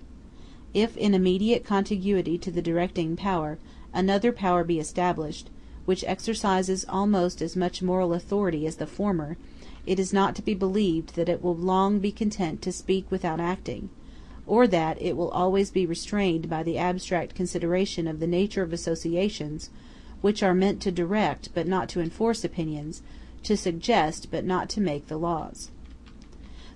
Speaker 4: If in immediate contiguity to the directing power another power be established, which exercises almost as much moral authority as the former, it is not to be believed that it will long be content to speak without acting, or that it will always be restrained by the abstract consideration of the nature of associations, which are meant to direct but not to enforce opinions, to suggest but not to make the laws.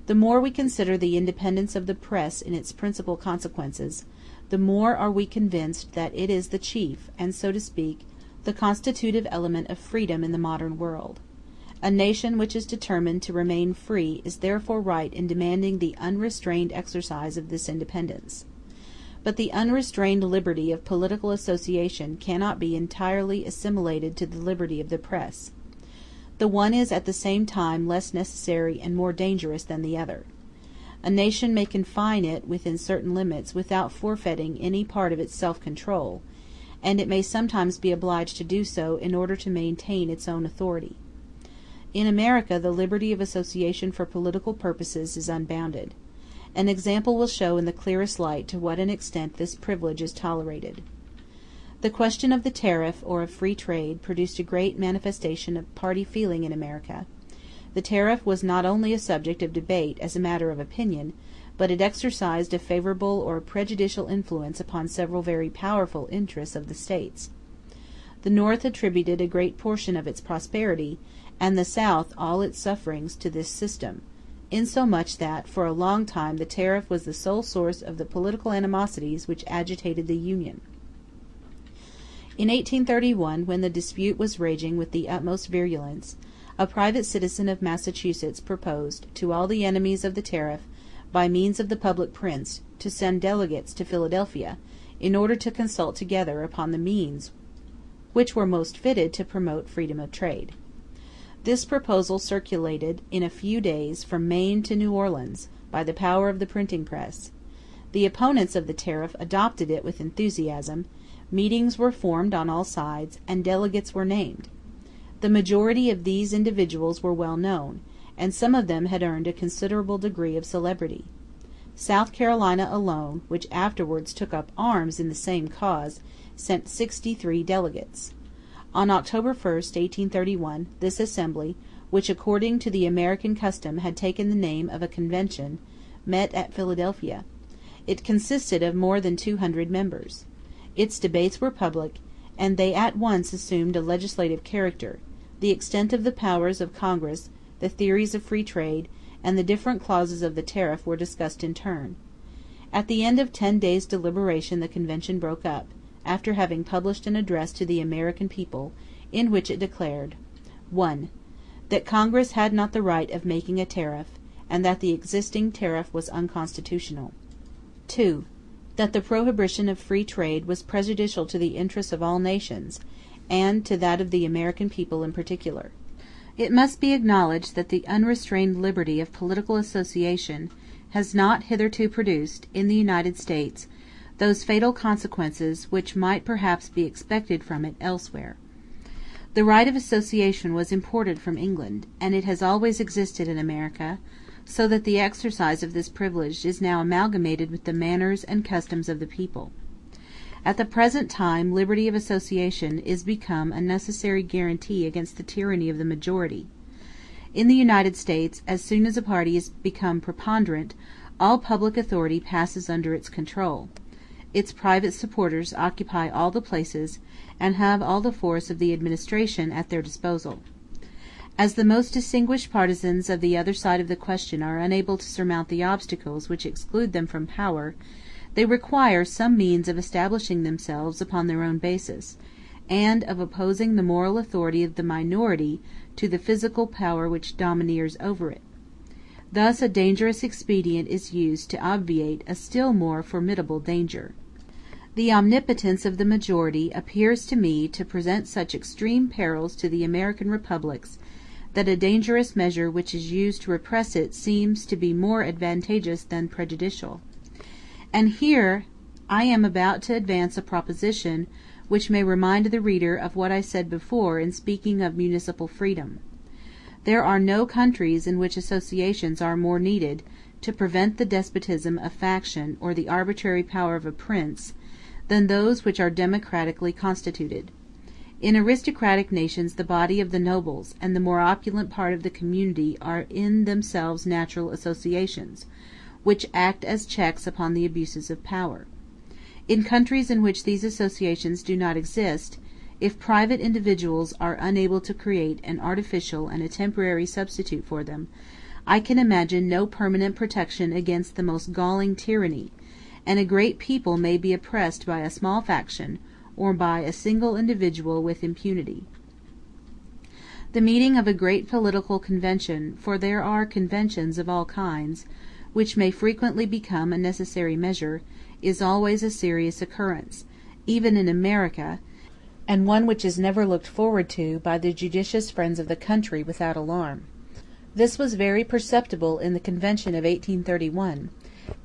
Speaker 4: The more we consider the independence of the press in its principal consequences, the more are we convinced that it is the chief, and, so to speak, the constitutive element of freedom in the modern world. A nation which is determined to remain free is therefore right in demanding the unrestrained exercise of this independence. But the unrestrained liberty of political association cannot be entirely assimilated to the liberty of the press. The one is at the same time less necessary and more dangerous than the other. A nation may confine it within certain limits without forfeiting any part of its self-control, and it may sometimes be obliged to do so in order to maintain its own authority. In America the liberty of association for political purposes is unbounded. An example will show in the clearest light to what an extent this privilege is tolerated. The question of the tariff or of free trade produced a great manifestation of party feeling in America. The tariff was not only a subject of debate as a matter of opinion, but it exercised a favorable or prejudicial influence upon several very powerful interests of the States. The North attributed a great portion of its prosperity, and the South all its sufferings, to this system, insomuch that for a long time the tariff was the sole source of the political animosities which agitated the Union. In 1831, when the dispute was raging with the utmost virulence, a private citizen of Massachusetts proposed to all the enemies of the tariff, by means of the public prince, to send delegates to Philadelphia, in order to consult together upon the means which were most fitted to promote freedom of trade. This proposal circulated in a few days from Maine to New Orleans, by the power of the printing press. The opponents of the tariff adopted it with enthusiasm. Meetings were formed on all sides, and delegates were named. The majority of these individuals were well known, and some of them had earned a considerable degree of celebrity. South Carolina alone, which afterwards took up arms in the same cause, sent 63 delegates. On October 1, 1831, this assembly, which according to the American custom had taken the name of a convention, met at Philadelphia. It consisted of more than 200 members. Its debates were public, and they at once assumed a legislative character. The extent of the powers of Congress, the theories of free trade, and the different clauses of the tariff were discussed in turn. At the end of 10 days' deliberation the convention broke up, after having published an address to the American people, in which it declared: 1. That Congress had not the right of making a tariff, and that the existing tariff was unconstitutional. 2. That the prohibition of free trade was prejudicial to the interests of all nations, and to that of the American people in particular. It must be acknowledged that the unrestrained liberty of political association has not hitherto produced, in the United States, those fatal consequences which might perhaps be expected from it elsewhere. The right of association was imported from England, and it has always existed in America, so that the exercise of this privilege is now amalgamated with the manners and customs of the people. At the present time liberty of association is become a necessary guarantee against the tyranny of the majority. In the United States, as soon as a party has become preponderant, all public authority passes under its control. Its private supporters occupy all the places, and have all the force of the administration at their disposal. As the most distinguished partisans of the other side of the question are unable to surmount the obstacles which exclude them from power, they require some means of establishing themselves upon their own basis, and of opposing the moral authority of the minority to the physical power which domineers over it. Thus a dangerous expedient is used to obviate a still more formidable danger. The omnipotence of the majority appears to me to present such extreme perils to the American republics that a dangerous measure which is used to repress it seems to be more advantageous than prejudicial. And here I am about to advance a proposition which may remind the reader of what I said before in speaking of municipal freedom. There are no countries in which associations are more needed to prevent the despotism of faction or the arbitrary power of a prince than those which are democratically constituted. In aristocratic nations the body of the nobles and the more opulent part of the community are in themselves natural associations, which act as checks upon the abuses of power. In countries in which these associations do not exist, if private individuals are unable to create an artificial and a temporary substitute for them, I can imagine no permanent protection against the most galling tyranny, and a great people may be oppressed by a small faction or by a single individual with impunity. The meeting of a great political convention, for there are conventions of all kinds, which may frequently become a necessary measure, is always a serious occurrence, even in America, and one which is never looked forward to by the judicious friends of the country without alarm. This was very perceptible in the Convention of 1831,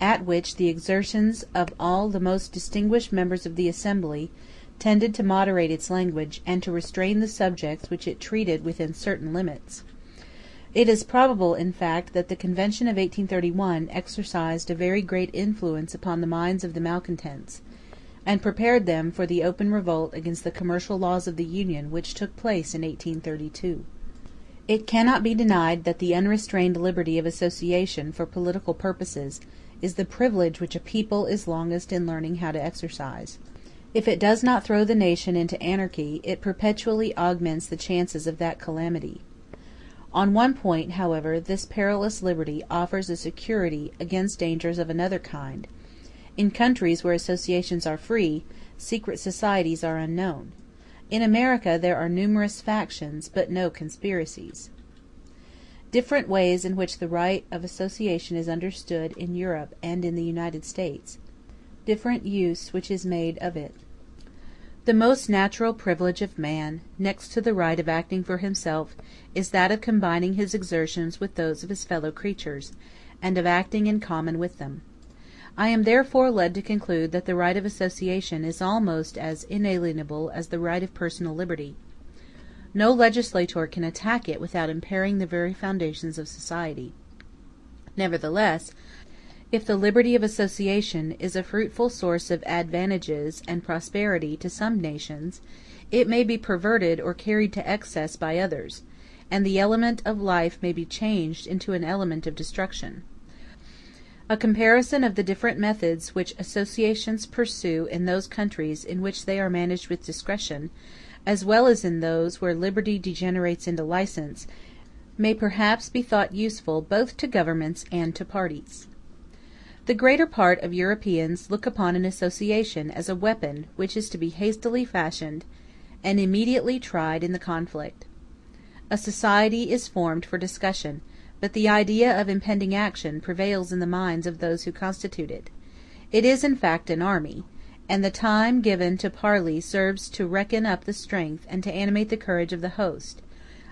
Speaker 4: at which the exertions of all the most distinguished members of the Assembly tended to moderate its language and to restrain the subjects which it treated within certain limits. It is probable, in fact, that the Convention of 1831 exercised a very great influence upon the minds of the malcontents, and prepared them for the open revolt against the commercial laws of the Union which took place in 1832. It cannot be denied that the unrestrained liberty of association for political purposes is the privilege which a people is longest in learning how to exercise. If it does not throw the nation into anarchy, it perpetually augments the chances of that calamity. On one point, however, this perilous liberty offers a security against dangers of another kind. In countries where associations are free, secret societies are unknown. In America there are numerous factions, but no conspiracies. Different ways in which the right of association is understood in Europe and in the United States. Different use which is made of it. The most natural privilege of man, next to the right of acting for himself, is that of combining his exertions with those of his fellow creatures, and of acting in common with them. I am therefore led to conclude that the right of association is almost as inalienable as the right of personal liberty. No legislator can attack it without impairing the very foundations of society. Nevertheless, if the liberty of association is a fruitful source of advantages and prosperity to some nations, it may be perverted or carried to excess by others, and the element of life may be changed into an element of destruction. A comparison of the different methods which associations pursue in those countries in which they are managed with discretion, as well as in those where liberty degenerates into license, may perhaps be thought useful both to governments and to parties. The greater part of Europeans look upon an association as a weapon which is to be hastily fashioned and immediately tried in the conflict. A society is formed for discussion, but the idea of impending action prevails in the minds of those who constitute it. It is in fact an army, and the time given to parley serves to reckon up the strength and to animate the courage of the host,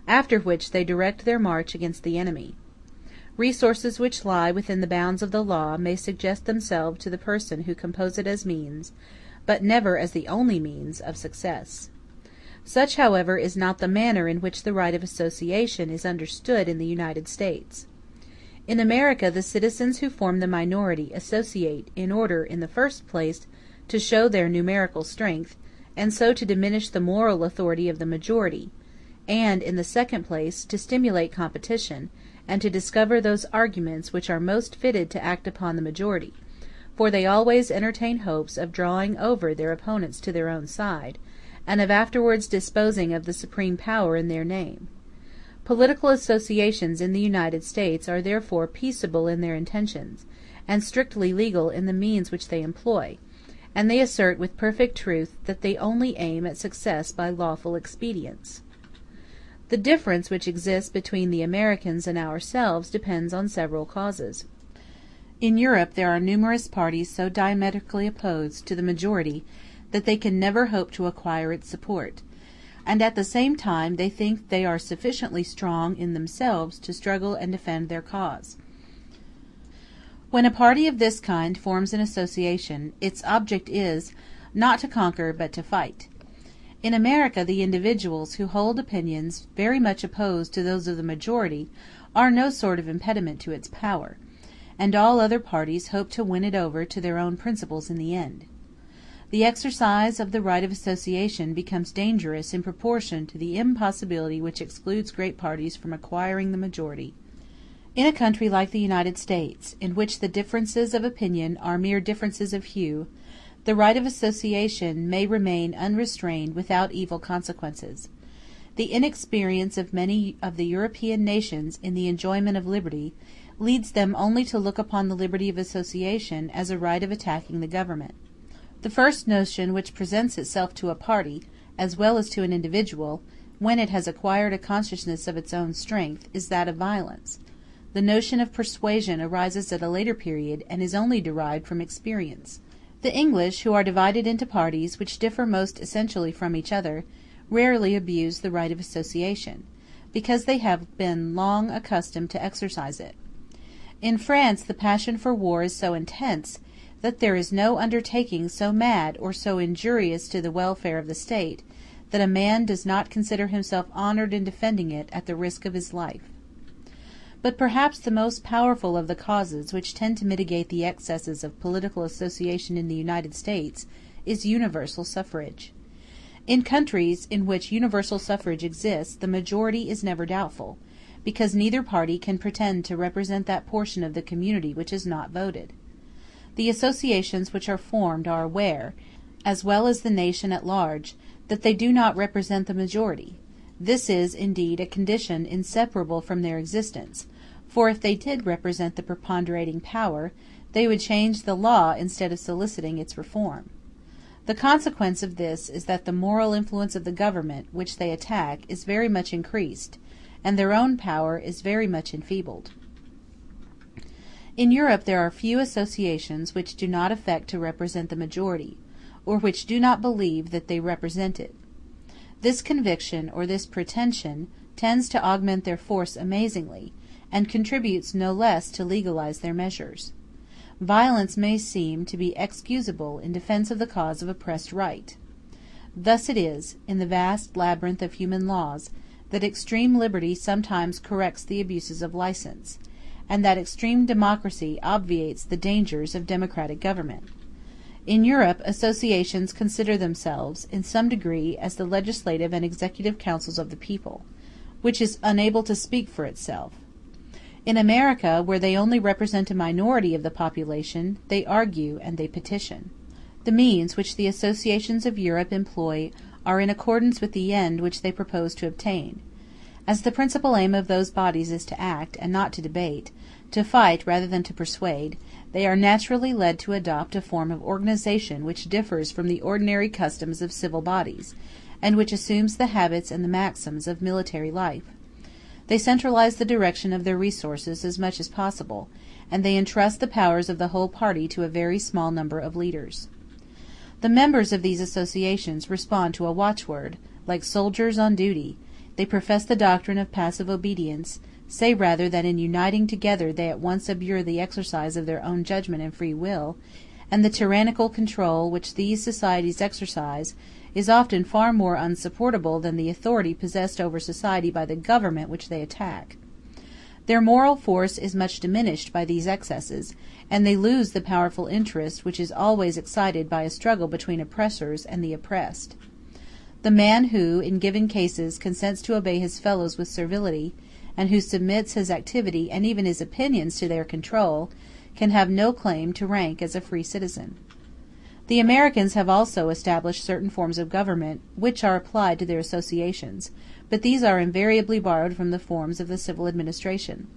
Speaker 4: after which they direct their march against the enemy. Resources which lie within the bounds of the law may suggest themselves to the person who compose it as means, but never as the only means, of success. Such, however, is not the manner in which the right of association is understood in the United States. In America, the citizens who form the minority associate in order, in the first place, to show their numerical strength, and so to diminish the moral authority of the majority, and, in the second place, to stimulate competition, and to discover those arguments which are most fitted to act upon the majority, for they always entertain hopes of drawing over their opponents to their own side, and of afterwards disposing of the supreme power in their name. Political associations in the United States are therefore peaceable in their intentions, and strictly legal in the means which they employ, and they assert with perfect truth that they only aim at success by lawful expedients. The difference which exists between the Americans and ourselves depends on several causes. In Europe there are numerous parties so diametrically opposed to the majority that they can never hope to acquire its support, and at the same time they think they are sufficiently strong in themselves to struggle and defend their cause. When a party of this kind forms an association, its object is, not to conquer but to fight. In America the individuals who hold opinions very much opposed to those of the majority are no sort of impediment to its power, and all other parties hope to win it over to their own principles in the end. The exercise of the right of association becomes dangerous in proportion to the impossibility which excludes great parties from acquiring the majority. In a country like the United States, in which the differences of opinion are mere differences of hue, the right of association may remain unrestrained without evil consequences. The inexperience of many of the European nations in the enjoyment of liberty leads them only to look upon the liberty of association as a right of attacking the government. The first notion which presents itself to a party, as well as to an individual, when it has acquired a consciousness of its own strength, is that of violence. The notion of persuasion arises at a later period, and is only derived from experience. The English, who are divided into parties which differ most essentially from each other, rarely abuse the right of association, because they have been long accustomed to exercise it. In France the passion for war is so intense that there is no undertaking so mad or so injurious to the welfare of the state that a man does not consider himself honored in defending it at the risk of his life. But perhaps the most powerful of the causes which tend to mitigate the excesses of political association in the United States is universal suffrage. In countries in which universal suffrage exists the majority is never doubtful, because neither party can pretend to represent that portion of the community which is not voted. The associations which are formed are aware, as well as the nation at large, that they do not represent the majority. This is, indeed, a condition inseparable from their existence, for if they did represent the preponderating power, they would change the law instead of soliciting its reform. The consequence of this is that the moral influence of the government which they attack is very much increased, and their own power is very much enfeebled. In Europe there are few associations which do not affect to represent the majority, or which do not believe that they represent it. This conviction, or this pretension, tends to augment their force amazingly, and contributes no less to legalize their measures. Violence may seem to be excusable in defense of the cause of oppressed right. Thus it is, in the vast labyrinth of human laws, that extreme liberty sometimes corrects the abuses of license, and that extreme democracy obviates the dangers of democratic government. In Europe associations consider themselves, in some degree, as the legislative and executive councils of the people, which is unable to speak for itself. In America, where they only represent a minority of the population, they argue and they petition. The means which the associations of Europe employ are in accordance with the end which they propose to obtain. As the principal aim of those bodies is to act, and not to debate, to fight rather than to persuade, they are naturally led to adopt a form of organization which differs from the ordinary customs of civil bodies, and which assumes the habits and the maxims of military life. They centralize the direction of their resources as much as possible, and they entrust the powers of the whole party to a very small number of leaders. The members of these associations respond to a watchword, like soldiers on duty. They profess the doctrine of passive obedience, say rather that in uniting together they at once abjure the exercise of their own judgment and free will, and the tyrannical control which these societies exercise is often far more unsupportable than the authority possessed over society by the government which they attack. Their moral force is much diminished by these excesses, and they lose the powerful interest which is always excited by a struggle between oppressors and the oppressed. The man who, in given cases, consents to obey his fellows with servility, and who submits his activity and even his opinions to their control, can have no claim to rank as a free citizen. The Americans have also established certain forms of government which are applied to their associations, but these are invariably borrowed from the forms of the civil administration.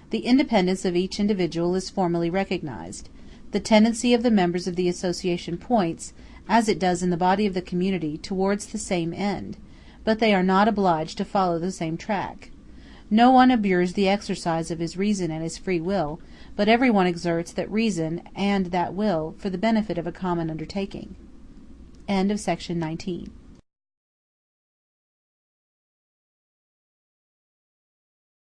Speaker 4: The independence of each individual is formally recognized. The tendency of the members of the association points, as it does in the body of the community, towards the same end, but they are not obliged to follow the same track. No one abjures the exercise of his reason and his free will, but every one exerts that reason and that will for the benefit of a common undertaking. Section 19.